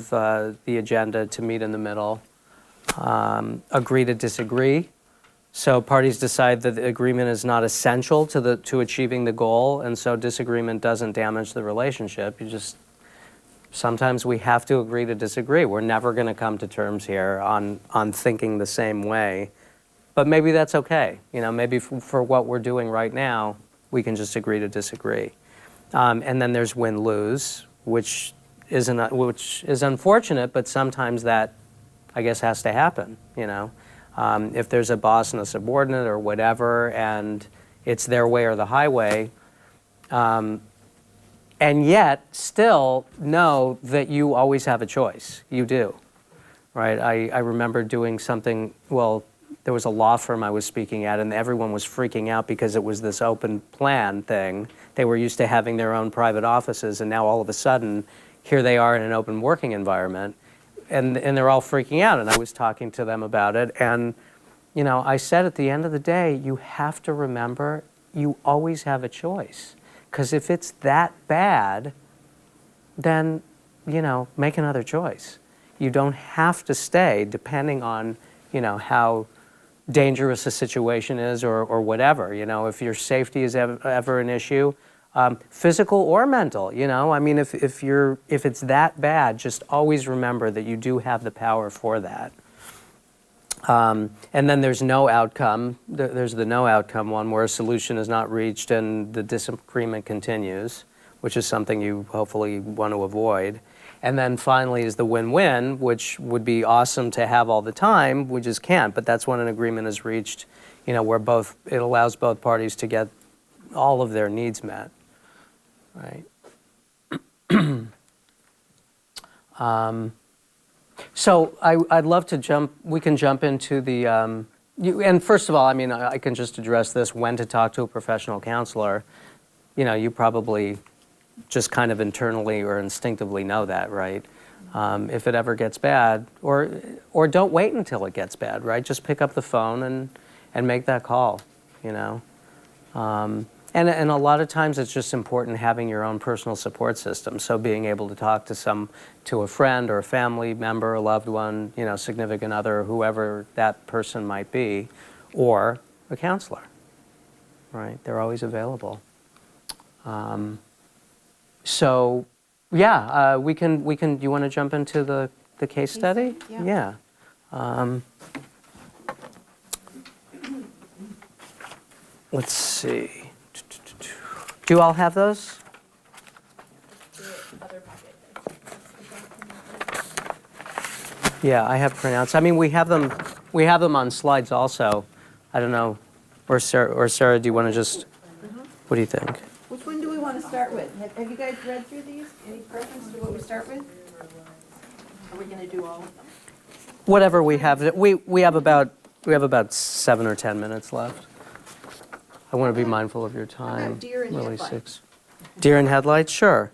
the agenda to meet in the middle. Agree to disagree. So parties decide that the agreement is not essential to achieving the goal, and so disagreement doesn't damage the relationship. Sometimes we have to agree to disagree. We're never going to come to terms here on thinking the same way, but maybe that's okay. You know, maybe for what we're doing right now, we can just agree to disagree. And then there's win-lose, which is unfortunate, but sometimes that, I guess, has to happen, you know. If there's a boss and a subordinate or whatever, and it's their way or the highway, and yet still know that you always have a choice. You do, right? I remember doing something, well, there was a law firm I was speaking at, and everyone was freaking out because it was this open plan thing. They were used to having their own private offices, and now all of a sudden, here they are in an open working environment. And they're all freaking out, and I was talking to them about it, and you know, I said at the end of the day, you have to remember you always have a choice, because if it's that bad, then, you know, make another choice. You don't have to stay depending on, you know, how dangerous a situation is or whatever. You know, if your safety is ever an issue, physical or mental, you know, I mean, if it's that bad, just always remember that you do have the power for that. And then there's no outcome. There's the no outcome one, where a solution is not reached and the disagreement continues, which is something you hopefully want to avoid. And then finally is the win-win, which would be awesome to have all the time. We just can't, but that's when an agreement is reached, you know, where it allows both parties to get all of their needs met. Right. So I'd love to we can jump into the, and first of all, I mean, I can just address this, when to talk to a professional counselor. You know, you probably just kind of internally or instinctively know that, right? If it ever gets bad, or don't wait until it gets bad, right? Just pick up the phone and make that call, you know? And a lot of times it's just important having your own personal support system. So being able to talk to a friend or a family member, a loved one, you know, significant other, whoever that person might be, or a counselor, right? They're always available. So, yeah, we can. You want to jump into the case study? Yeah. Let's see. Do you all have those? Yeah, I have printouts. I mean, we have them on slides also. I don't know, or Sarah, do you want to just? What do you think? Which one do we want to start with? Have you guys read through these? Any preference to what we start with? Are we gonna do all of them? Whatever we have. We have about 7 or 10 minutes left. I want to be mindful of your time. deer in Really, headlights? 6. Deer in headlights, sure.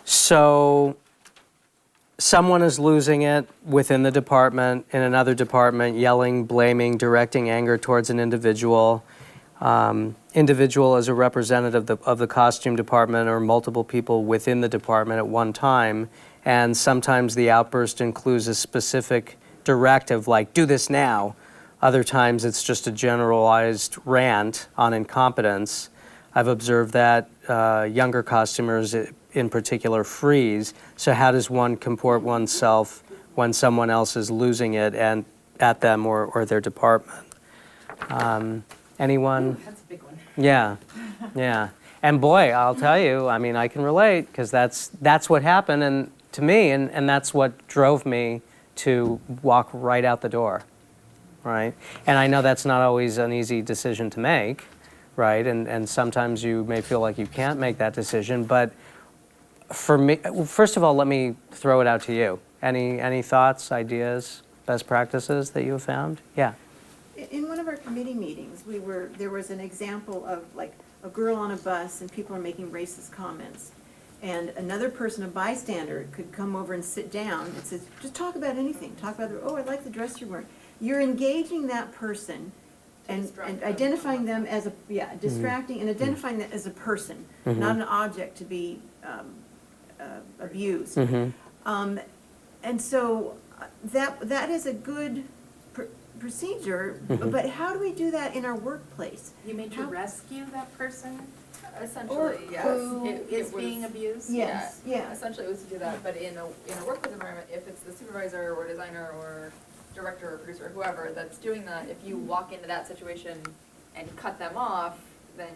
So, someone is losing it within the department, in another department, yelling, blaming, directing anger towards an individual. Individual as a representative of the costume department, or multiple people within the department at one time, and sometimes the outburst includes a specific directive, like, do this now. Other times it's just a generalized rant on incompetence. I've observed that younger costumers in particular freeze. So how does one comport oneself when someone else is losing it and at them or their department? Anyone? That's a big one. Yeah, yeah. And boy, I'll tell you, I mean, I can relate because that's what happened and to me, and that's what drove me to walk right out the door, right? And I know that's not always an easy decision to make, right? And sometimes you may feel like you can't make that decision, but for me, first of all, let me throw it out to you. Any thoughts, ideas, best practices that you have found? Yeah. In one of our committee meetings, there was an example of like a girl on a bus and people are making racist comments. And another person, a bystander, could come over and sit down and says, just talk about anything. Talk about, oh, I like the dress you're wearing. You're engaging that person and identifying them as distracting and identifying them as a person, not an object to be abused. And so that is a good procedure, but how do we do that in our workplace? You mean to rescue that person Essentially, yes. who It is was- being abused? Yes, yeah. Essentially, it was to do that, but in a workplace environment, if it's the supervisor or designer or director or producer or whoever that's doing that, if you walk into that situation and cut them off, then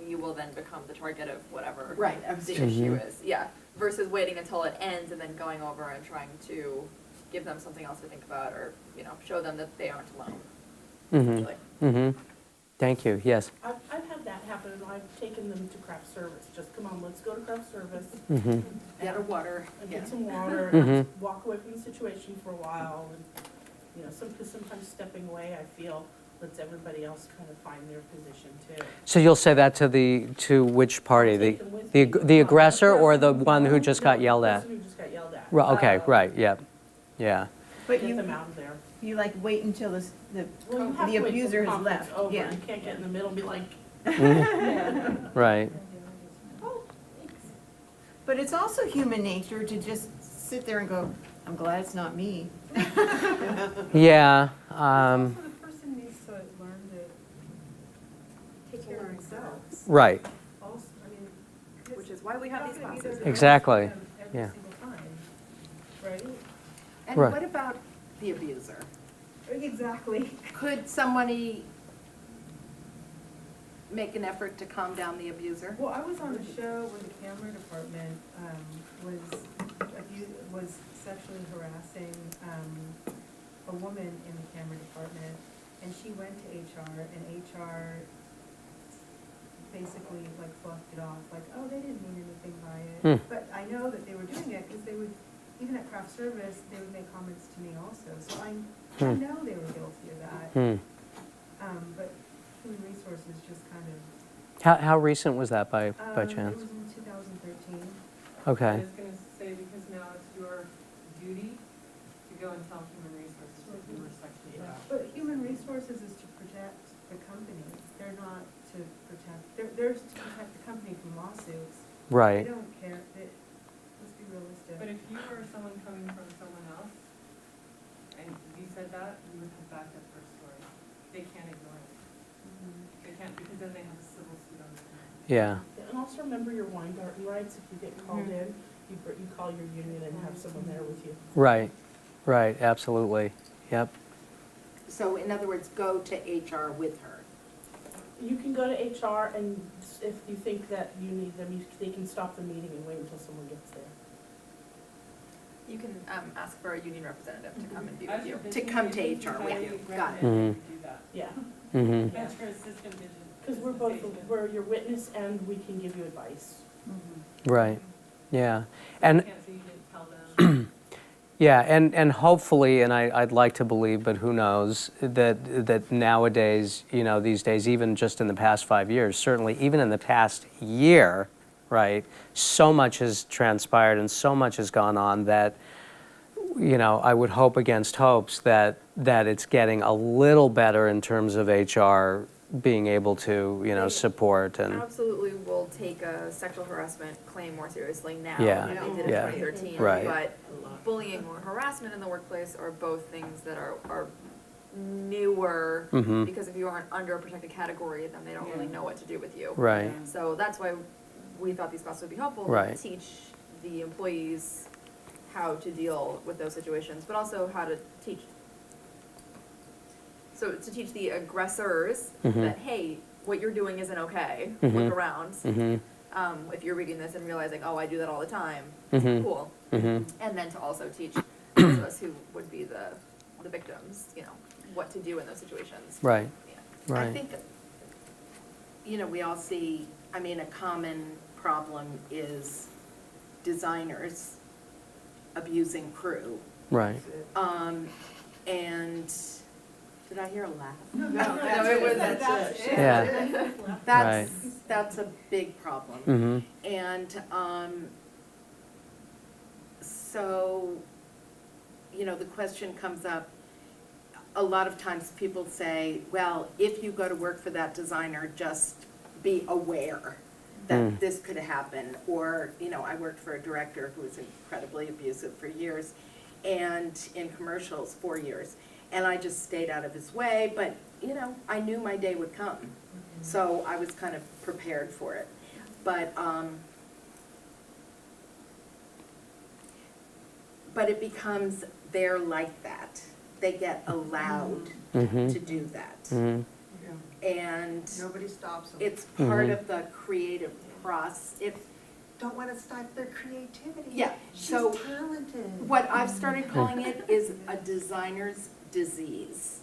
you will then become the target of whatever Right, the issue is. Yeah, versus waiting until it ends and then going over and trying to give them something else to think about or, show them that they aren't alone. essentially. Mm-hmm. Thank you. Yes. I've had that happen, and I've taken them to craft service, just come on, let's go to craft service, Mm-hmm. Get a water. and Yeah. get some water, Mhm. and walk away from the situation for a while, and, sometimes stepping away, I feel, lets everybody else kind of find their position too. So you'll say that to which party? Take them with The me. the aggressor or the one who just got yelled The at? person who just got yelled at. Okay. Right. Yeah. Yeah. But Get them you, out of there. you like wait until Well, you have to the wait till abuser has conflict's left, over. yeah. You can't get in the middle and be like, Right. oh, thanks. But it's also human nature to just sit there and go, I'm glad it's not me. Yeah. Also, the person needs to learn to take care of themselves. Right. Also, Which is why we have these classes. Exactly. Every Yeah. single time, right? And Right. what about the abuser? Exactly. Could somebody make an effort to calm down the abuser? Well, I was on a show where the camera department was sexually harassing a woman in the camera department, and she went to HR, and HR basically like fluffed it off, like, oh, they didn't mean anything by it. But I know that they were doing it because they would, even at craft service, they would make comments to me also, so I know they were guilty of that. But human resources just kind of. How recent was that by It chance? was in 2013. Okay. I was gonna say, because now it's your duty to go and tell human resources that you were sexually harassed. But human resources is to protect the company. They're not to protect, they're to protect the company from lawsuits. They Right. don't care, let's be realistic. But if you were someone coming from someone else, and you said that, you would have backed up their story. They can't ignore it. They can't, because then they have a civil suit on their hands. Yeah. And also remember your Weingarten rights, if you get called in, you call your union and have someone there with you. Right. Right. Absolutely. Yep. So in other words, go to HR with her. You can go to HR and if you think that you need them, they can stop the meeting and wait until someone gets there. You can ask for a union representative to come and be As with your you. business come to agent, HR with highly you. Got it. recommend that you do that. Yeah, Mm-hmm. That's your assistant vision. because we're both, we're your witness and we can give you advice. Right. Yeah. You And can't say you didn't tell them. yeah, and hopefully, and I'd like to believe, but who knows, that nowadays, these days, even just in the past 5 years, certainly even in the past year, right, so much has transpired and so much has gone on that, I would hope against hopes that it's getting a little better in terms of HR being able to, support and, Absolutely will take a sexual harassment claim more seriously now Yeah, than they did in yeah. 2013. Right. But bullying or harassment in the workplace are both things that are newer, Mhm. because if you aren't under a protected category, then they don't really know what to do with you. right, So that's why we thought these classes would be helpful Right. to teach the employees how to deal with those situations, but also how to teach. So to teach the aggressors that, hey, what you're doing isn't okay, look around. If you're reading this and realizing, oh, I do that all the time, cool. And then to also teach those of us who would be the victims, you know, what to do in those situations. Right, Yeah. I right. think, you know, we all see, I mean, a common problem is designers abusing crew. Right. And, did I hear a laugh? No, it was- that's it. Yeah. That's a big problem. Mm-hmm. And, so, you know, the question comes up, a lot of times people say, well, if you go to work for that designer, just be aware that this could happen. Or, you know, I worked for a director who was incredibly abusive for years, and in commercials, 4 years. And I just stayed out of his way, but, you know, I knew my day would come. So I was kind of prepared for it. But it becomes, they're like that. They get allowed to do that. Mm-hmm. And Nobody stops them. it's part of the creative process. Don't want to stop their creativity. Yeah, She's so talented. what I've started calling it is a designer's disease.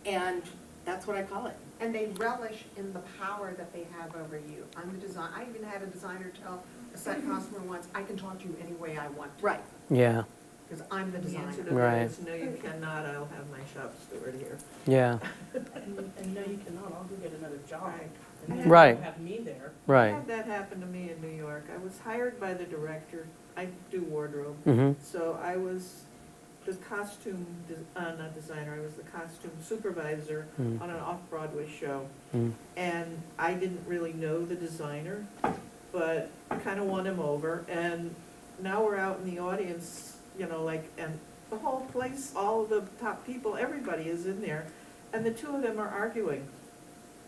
And that's what I call it. And they relish in the power that they have over you. I'm the design, I even had a designer tell a set customer once, I can talk to you any way I want to. Right. Yeah, Because I'm the The answer designer. to Right. that is, no, you cannot, I'll have my shop steward here. yeah, And no, you cannot, I'll go get another job. Right. And then Right. you have me there. I right. had that happen to me in New York. I was hired by the director. I do wardrobe. Mm-hmm. So I was the costume, not designer, I was the costume supervisor Mm. on an off-Broadway show. Mm. And I didn't really know the designer, but I kind of won him over. And now we're out in the audience, you know, like, and the whole place, all of the top people, everybody is in there. And the two of them are arguing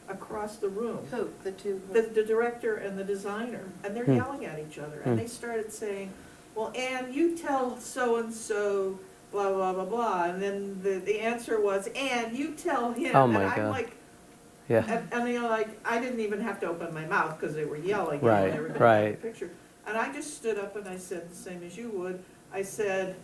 across the room. Who, the two? The director and the designer, and they're Hmm. yelling at each other, and they started saying, well, Ann, you tell so-and-so, blah, blah, blah, blah, and then the answer was, Ann, you tell him. Oh, my And I'm God. like, Yeah, and you know, like, I didn't even have to open my mouth, because they were yelling, you know, Right, and everybody got right. the picture. And I just stood up and I said, the same as you would, I said,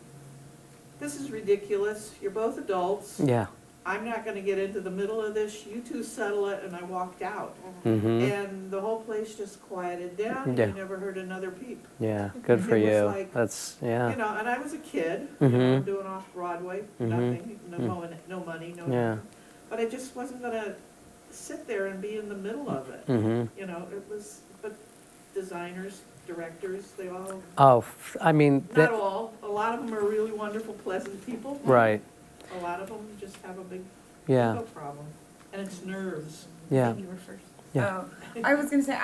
this is ridiculous, you're both adults, yeah. I'm not gonna get into the middle of this, you two settle it, and I walked out. Mm-hmm. And the whole place just quieted down, Yeah. and you never heard another peep. Yeah, good for It was you. like, That's, You yeah, know, and I was a kid, you know, I'm Mhm. doing off-Broadway, Mhm. nothing, no Mm. money, no money, no Yeah. nothing. But I just wasn't gonna sit there and be in the middle of it, mm-hmm. you know, it was, but designers, directors, they all, Oh, I mean, not that, all, a lot of them are really wonderful, pleasant people. right, A lot of them just have a big yeah, ego problem, and it's nerves. yeah, You were first. yeah. Oh, I was gonna say,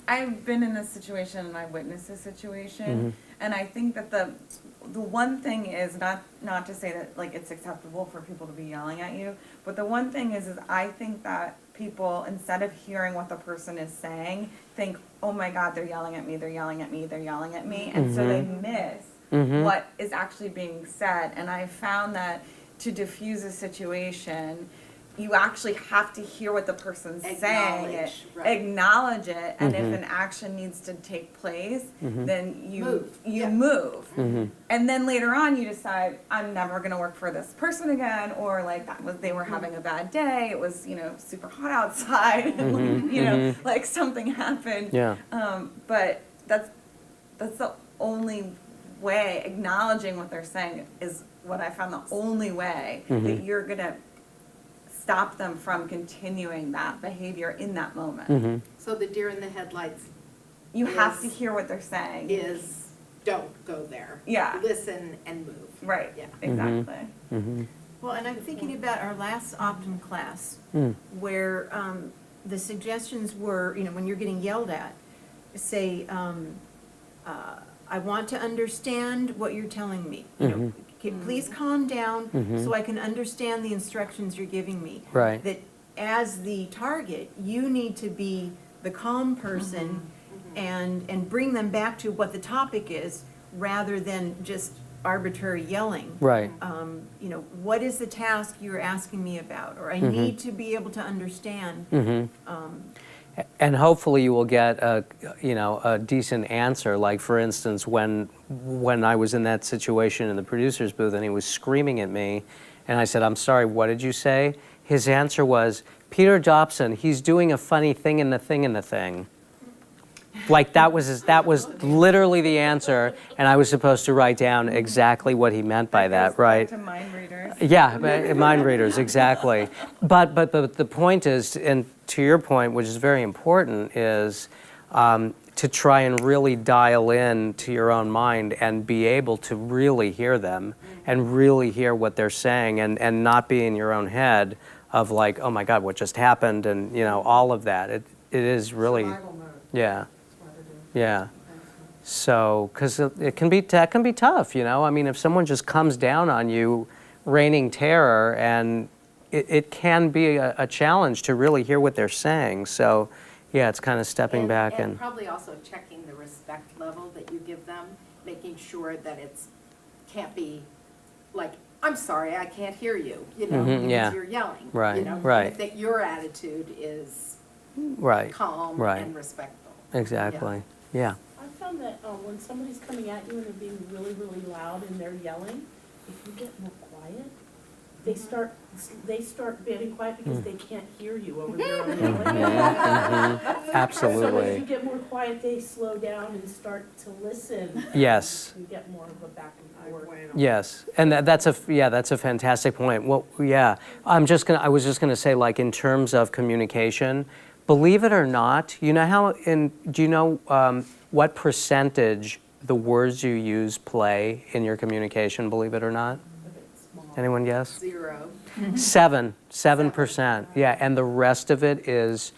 I've been in this situation and I witnessed this situation, and I think that the one thing is not to say that like it's acceptable for people to be yelling at you, but the one thing is I think that people, instead of hearing what the person is saying, think, oh my God, they're yelling at me, they're yelling at me, they're yelling at me, and so they miss Mm-hmm. what is actually being said. And I found that to diffuse a situation, you actually have to hear what the person's saying, Acknowledge, right. acknowledge it, and Mhm. if an action needs to take place, Mhm. then you Move, yeah. move. Mm-hmm. And then later on, you decide, I'm never gonna work for this person again, or like they were having a bad day, it was, super hot outside, and Mhm, like something happened. Yeah, But that's the only way, acknowledging what they're saying is what I found the only way that Mhm. you're gonna stop them from continuing that behavior in that moment. mm-hmm. So the deer in the headlights You have to Is- hear what they're saying. is, don't go there. Yeah, Listen and move. right, Yeah. exactly. Mm-hmm. Well, and I'm thinking about our last Optum class, where the suggestions were, when you're getting yelled at, say, I want to understand what you're telling me. Please calm down so I can understand the instructions you're giving me. Right. That as the target, you need to be the calm person and bring them back to what the topic is, rather than just arbitrary yelling. Right. You know, what is the task you're asking me about, or I need to be able to understand. And hopefully you will get a, you know, a decent answer. Like, for instance, when I was in that situation in the producer's booth and he was screaming at me, and I said, "I'm sorry, what did you say?" His answer was, "Peter Dobson, he's doing a funny thing in the thing in the thing." Like, that was literally the answer, and I was supposed to write down exactly what he meant by that, right? To mind readers. Yeah, mind readers, exactly. But the point is, and to your point, which is very important, is to try and really dial in to your own mind and be able to really hear them and really hear what they're saying, and not be in your own head of like, oh my God, what just happened, and you know, all of that. It is really, yeah, yeah. So, because it can be, that can be tough, you know. I mean, if someone just comes down on you, raining terror, and it can be a challenge to really hear what they're saying. So, yeah, it's kind of stepping back And probably also checking the respect level that you give them, making sure that it's, can't be like, "I'm sorry, I can't hear you," you know, Mhm, yeah. because you're yelling. Right, You know, right. that your attitude is right, calm right. and respectful. exactly, yeah. I found that when somebody's coming at you and they're being really, really loud and they're yelling, if you get more quiet, they start getting quiet because they can't hear you over their own yelling. So if Absolutely. you get more quiet, they slow down and start to listen. Yes. You get more of a back and forth. Yes, and that's a fantastic point. Well, yeah, I was just gonna say, like, in terms of communication, believe it or not, you know how do you know what percentage the words you use play in your communication? Believe it or not. Anyone guess? 0. 7%. Yeah, and the rest of it is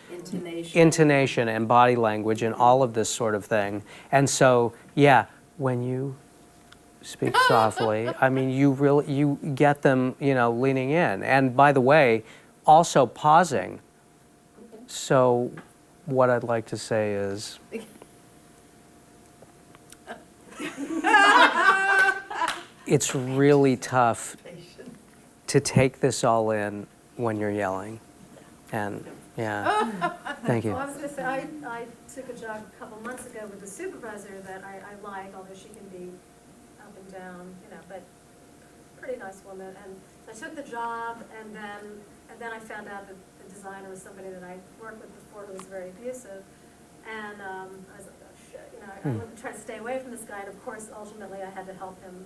intonation and body language and all of this sort of thing. And so, yeah, when you speak softly, I mean, you get them, you know, leaning in. And by the way, also pausing. So what I'd like to say is, it's really tough to take this all in when you're yelling. And, yeah, thank you. Well, I was gonna say, I took a job a couple months ago with a supervisor that I like, although she can be up and down, you know, but pretty nice woman. And I took the job, and then I found out that the designer was somebody that I worked with before who was very abusive. And I was like, oh shit, you know, I wanted to try to stay away from this guy. And of course, ultimately, I had to help him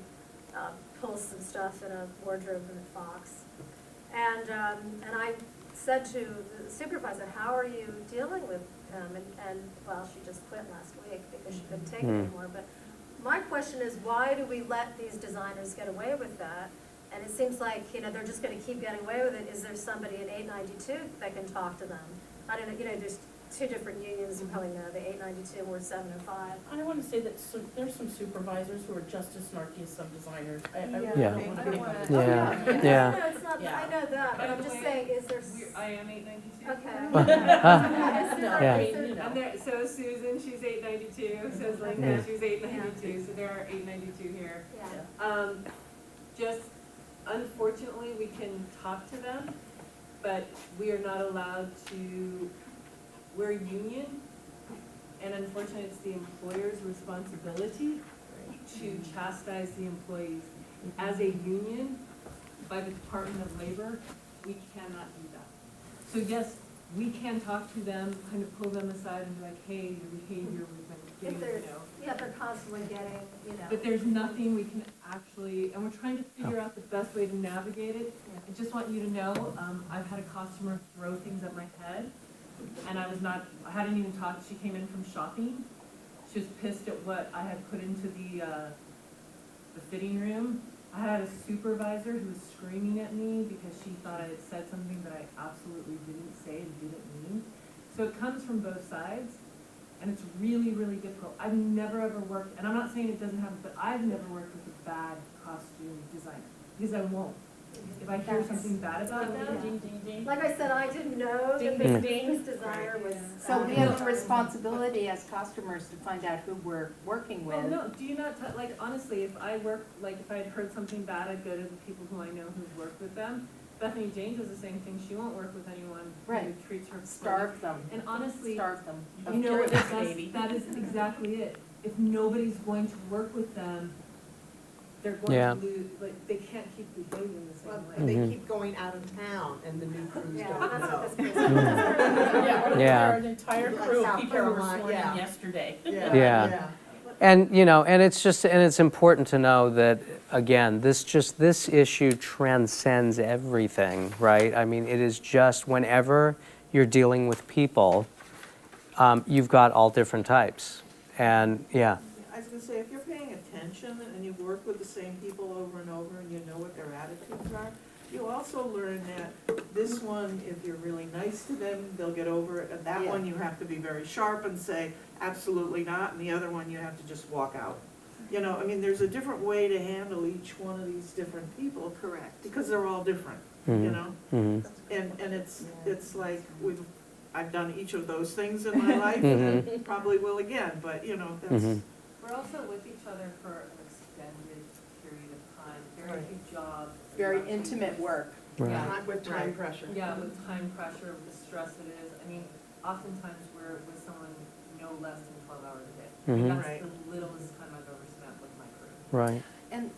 pull some stuff in a wardrobe in a Fox. And I said to the supervisor, "How are you dealing with him?" And well, she just quit last week because she couldn't take it anymore. But my question is, why do we let these designers get away with that? And it seems like, you know, they're just going to keep getting away with it. Is there somebody in 892 that can talk to them? I don't know, you know, there's two different unions, you probably know, the 892 and Ward 705. I want to say that there's some supervisors who are just as snarky as some designers. I really Yeah. don't want to pick on Yeah. them. Yeah. No, it's not, Yeah. I know that, but I'm just saying, is there, I am 892. okay. Yeah. And there, so Susan, she's 892, so Linda, she's 892, so there are 892 here. Yeah. Just, unfortunately, we can talk to them, but we are not allowed to, we're a union, and unfortunately, it's the employer's responsibility to chastise the employees. As a union, by the Department of Labor, we cannot do that. So yes, we can talk to them, kind of pull them aside and be like, hey, your behavior, we've been If getting, there's, you know. yeah, they're constantly getting, you know. But there's nothing we can actually, and we're trying to figure out the best way to navigate it. I just want you to know, I've had a customer throw things at my head, and I hadn't even talked, she came in from shopping. She was pissed at what I had put into the fitting room. I had a supervisor who was screaming at me because she thought I had said something that I absolutely didn't say and didn't mean. So it comes from both sides. And it's really, really difficult. I've never ever worked, and I'm not saying it doesn't happen, but I've never worked with a bad costume designer, because I won't. if I hear something bad about them, Ding, ding, ding. Like I said, I didn't know Ding, that ding, this ding. this designer was. So we have a responsibility as customers to find out who we're working well, with. no, do you not, like, honestly, if I work, like, if I had heard something bad, I'd go to the people who I know who've worked with them. Bethany Jane does the same thing, she won't work with anyone who Right. treats her poorly. Starve them, And honestly, starve them. you know what, Curious, baby. that is exactly it. If nobody's going to work with them, they're going Yeah. to lose, like, they can't keep behaving the Well, same way. they keep going out of town and the new crews Yeah, don't that's know. what this case is. Yeah, what if Yeah. there are an entire Like crew of South people who were Carolina, sworn in yeah. yesterday? Yeah. And, you know, and it's important to know that, again, this issue transcends everything, right? I mean, it is just whenever you're dealing with people, you've got all different types. And, yeah, I was gonna say, if you're paying attention and you work with the same people over and over and you know what their attitudes are, you also learn that this one, if you're really nice to them, they'll get over it, and that Yeah. one you have to be very sharp and say, absolutely not, and the other one you have to just walk out. You know, I mean, there's a different way to handle each one of these different people, Correct. because they're all different, you Mhm. know? mhm, And it's like, I've done each of those things in my life, and I probably will again, but, you know, that's, mhm, We're also with each other for an extended period of time, very Right. few jobs. Very intimate work. right. not with time pressure. Yeah, with time pressure, with the stress it is. I mean, oftentimes we're with someone no less than 12 hours a day. Mhm. That's Right. the littlest time I've ever spent with my crew. Right. And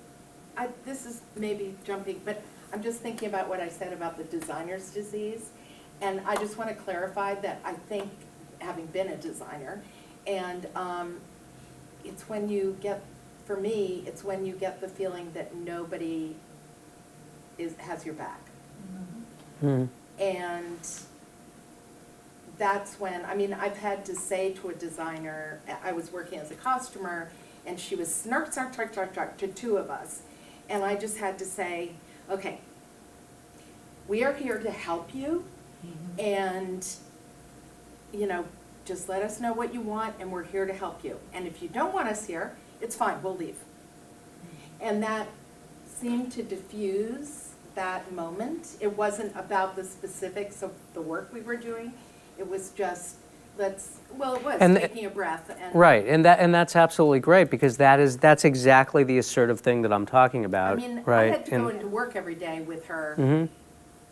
this is maybe jumping, but I'm just thinking about what I said about the designer's disease. And I just want to clarify that I think, having been a designer, and it's when you get, for me, it's when you get the feeling that nobody has your back. Mhm. And that's when, I mean, I've had to say to a designer, I was working as a costumer, and she was snark, snark, snark, snark, snark to two of us. And I just had to say, okay, we are here to help you, and, you know, just let us know what you want, and we're here to help you. And if you don't want us here, it's fine, we'll leave. And that seemed to diffuse that moment. It wasn't about the specifics of the work we were doing. It was just, it was And- taking a breath and. Right, and that's absolutely great, because that's exactly the assertive thing that I'm talking I about, mean, I right? had to go into work every day with her Mhm,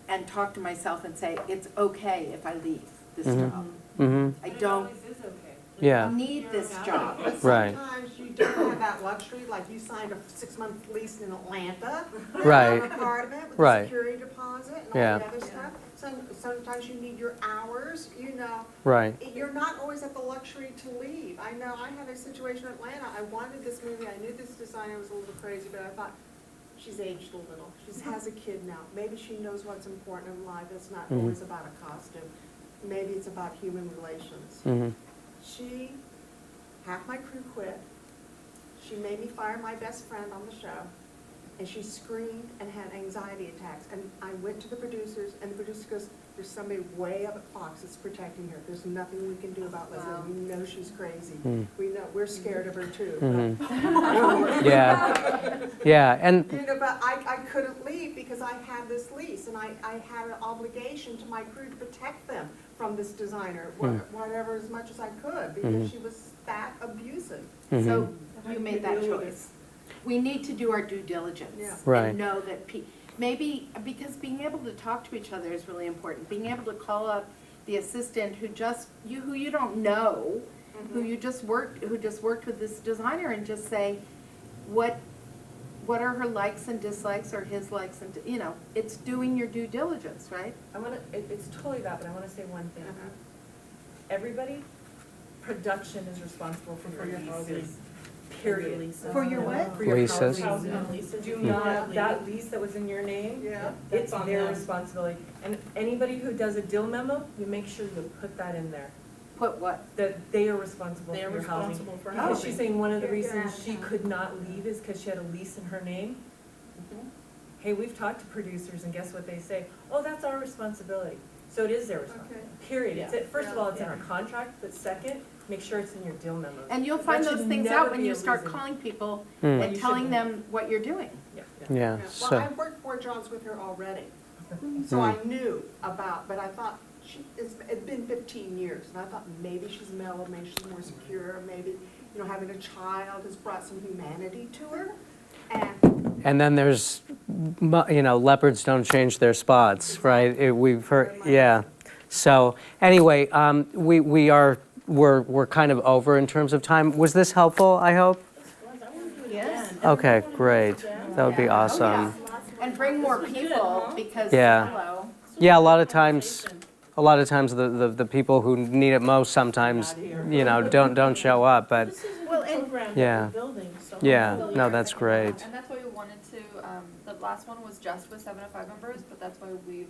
and talk to myself and say, it's okay if I leave this Mhm. job. mhm, I And it don't always is okay. yeah, need this job. But Right. sometimes you don't have that luxury, like you signed a 6-month lease in Atlanta. Right. An apartment with Right. a security deposit and Yeah. all the other stuff. Sometimes you need your hours, you know. right, You're not always at the luxury to leave. I know, I had a situation in Atlanta, I wanted this movie, I knew this designer was a little crazy, but I thought, she's aged a little. She has a kid now. Maybe she knows what's important in life. It's not Mhm. always about a costume. Maybe it's about human relations. mhm, Half my crew quit. She made me fire my best friend on the show. And she screamed and had anxiety attacks. And I went to the producers, and the producer goes, there's somebody way up at Fox that's protecting her. There's nothing we can do about Leslie. Wow. We know she's crazy. Mm. We know, we're scared of her too. mhm, But- yeah, yeah, and, You know, but I couldn't leave because I had this lease, and I had an obligation to my crew to protect them from this designer, whatever, as much as I could, because she was that abusive. mhm, So you made that choice. We need to do our due diligence. Yeah. Right. And know that maybe, because being able to talk to each other is really important. Being able to call up the assistant who you don't know, who just worked with this designer, and just say, what are her likes and dislikes, or his likes and, you know, it's doing your due diligence, right? It's totally that, but I wanna say one thing. Everybody, production is responsible for your leases, period. For your what? For your Leases. housing leases. Do not, that lease that was in your name, Yeah. it's their responsibility. And anybody who does a deal memo, you make sure you put that in there, Put what? that they are responsible for They're your housing. responsible for Because housing. she's saying one of the You're reasons out of she town. could not leave is because she had a lease in her name. Hey, we've talked to producers, and guess what they say? Oh, that's our responsibility. So it is their responsibility, period. First of all, it's in our contract, but second, make sure it's in your deal memos. And you'll find That those should things never out when be you a start reason. calling people Mm. and You telling shouldn't. them what you're doing. Yeah. Yeah, Well, so, I worked 4 jobs with her already, so I knew about, but I thought, it'd been 15 years, and I thought maybe she's mellow, maybe she's more secure, maybe, having a child has brought some humanity to her, and then there's, leopards don't change their spots, right? We've heard, yeah. So, anyway, we're kind of over in terms of time. Was this helpful, I hope? Yes. Okay, great. That would be awesome. And bring more people, because, Yeah. hello. Yeah, a lot of times the people who need it most sometimes, don't show up, but, This is a program yeah. that we're building, so. yeah, Still no, here, that's I think, great. And that's why we wanted to, the last one was just with 7 to 5 members, but that's why we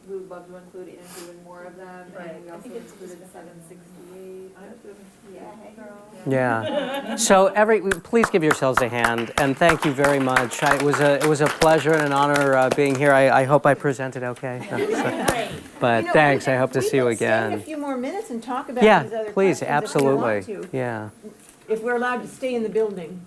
would love to include interviewing more of them. Right. And we I also think it's included 768. Yeah, hey girl. Yeah. So please give yourselves a hand, and thank you very much. It was a pleasure and an honor being here. I hope I presented okay. But thanks, I hope to see you We can stay a again. few more minutes and talk about Yeah, these other please, questions if you want absolutely. to, Yeah. if we're allowed to stay in the building.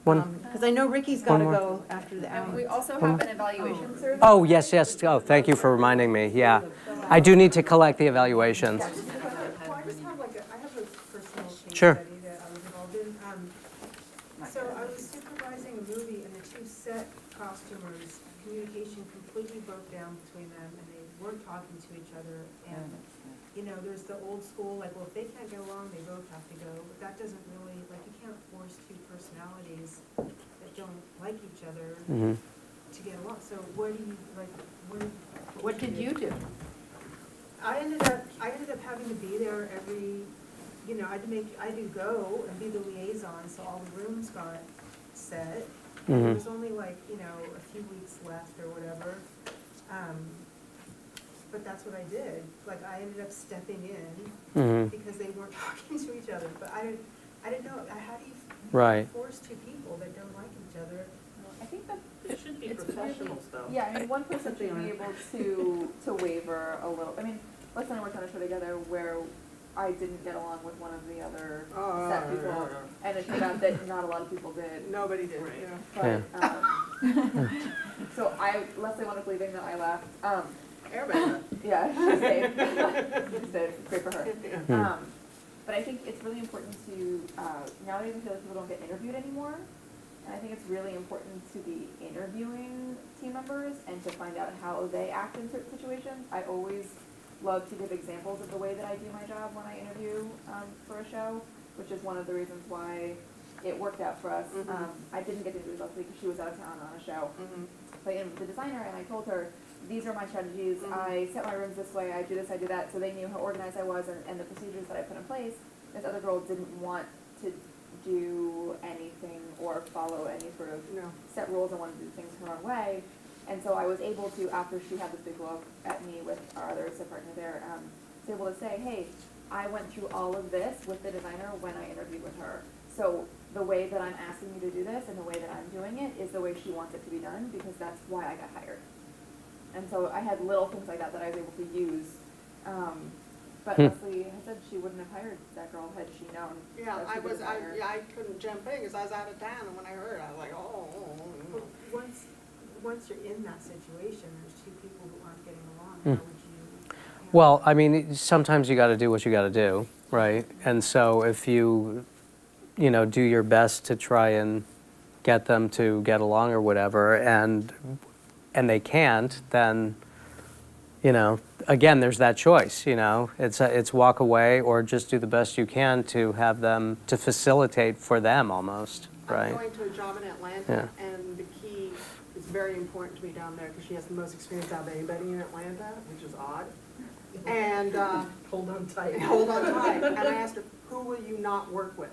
One- Because I know Ricky's One got to more. go after the And we hour. also have an evaluation survey. Oh, yes, yes. Oh, thank you for reminding me. Yeah. I do need to collect the evaluations. Well, I just have I have a personal case Sure. study that I was involved in. So I was supervising a movie and the 2 set costumers, communication completely broke down between them and they weren't talking to each other. And, there's the old school, well, if they can't get along, they both have to go. But that doesn't really, you can't force 2 personalities that don't like each other Mhm. to get along. So what do you, What did you do? I ended up having to be there every, I had to go and be the liaison, so all the rooms got set. And There Mhm. was only a few weeks left or whatever. But that's what I did. I ended up stepping in Mhm. because they weren't talking to each other. But I didn't know, how do you Right. force 2 people that don't like each other? I think that It should be it's professionals, though. Yeah, I mean, one person should be able to waver a little. I mean, Les and I worked on a show together where I didn't get along with one of the other set people, and it turned out that not a lot of people did. nobody did, Yeah. But, so Leslie wound up leaving, then I left. Everybody. Yeah, she stayed. She stayed. Great for her. Hmm. But I think it's really important to, nowadays I feel like people don't get interviewed anymore. And I think it's really important to be interviewing team members and to find out how they act in certain situations. I always love to give examples of the way that I do my job when I interview for a show, which is one of the reasons why it worked out for us. I didn't get to interview Leslie because she was out of town on a show. So I interviewed the designer and I told her, these are my strategies, I set my rooms this way, I do this, I do that, so they knew how organized I was and the procedures that I put in place. This other girl didn't want to do anything or follow any sort of set rules and wanted to do things her own way. And so I was able to, after she had this big look at me with our other set partner there, was able to say, hey, I went through all of this with the designer when I interviewed with her. So the way that I'm asking you to do this and the way that I'm doing it is the way she wants it to be done because that's why I got hired. And so I had little things like that that I was able to use. But Leslie had said she wouldn't have hired that girl had she known. Yeah, that she was a designer. I couldn't jump in because I was out of town, and when I heard, I was like, But once you're in that situation, there's 2 people who aren't getting along, how would you? Well, I mean, sometimes you got to do what you got to do, right? And so if you, do your best to try and get them to get along or whatever, and they can't, then, again, there's that choice, It's walk away or just do the best you can to have them, to facilitate for them almost, right? I'm going to a job in Atlanta, and the key is very important to me down there because she has the most experience out of anybody in Atlanta, which is odd. And Hold on tight. hold on tight. And I asked her, who will you not work with?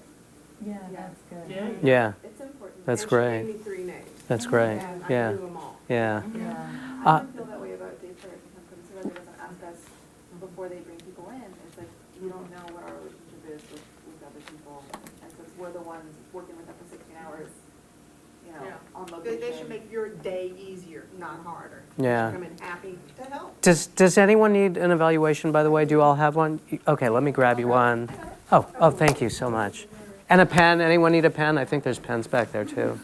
Yeah, that's good. Yeah. Yeah, It's important. that's And great. she gave me 3 names. That's great, And I yeah, knew them all. yeah. I don't feel that way about daycare sometimes, because the supervisor doesn't ask us before they bring people in. It's like, you don't know what our relationship is with other people. And since we're the ones working with them for 16 hours, on location. They should make your day easier, not harder. Yeah. Come in happy to help. Does anyone need an evaluation, by the way? Do you all have one? Okay, let me grab you one. Oh, thank you so much. And a pen, anyone need a pen? I think there's pens back there too.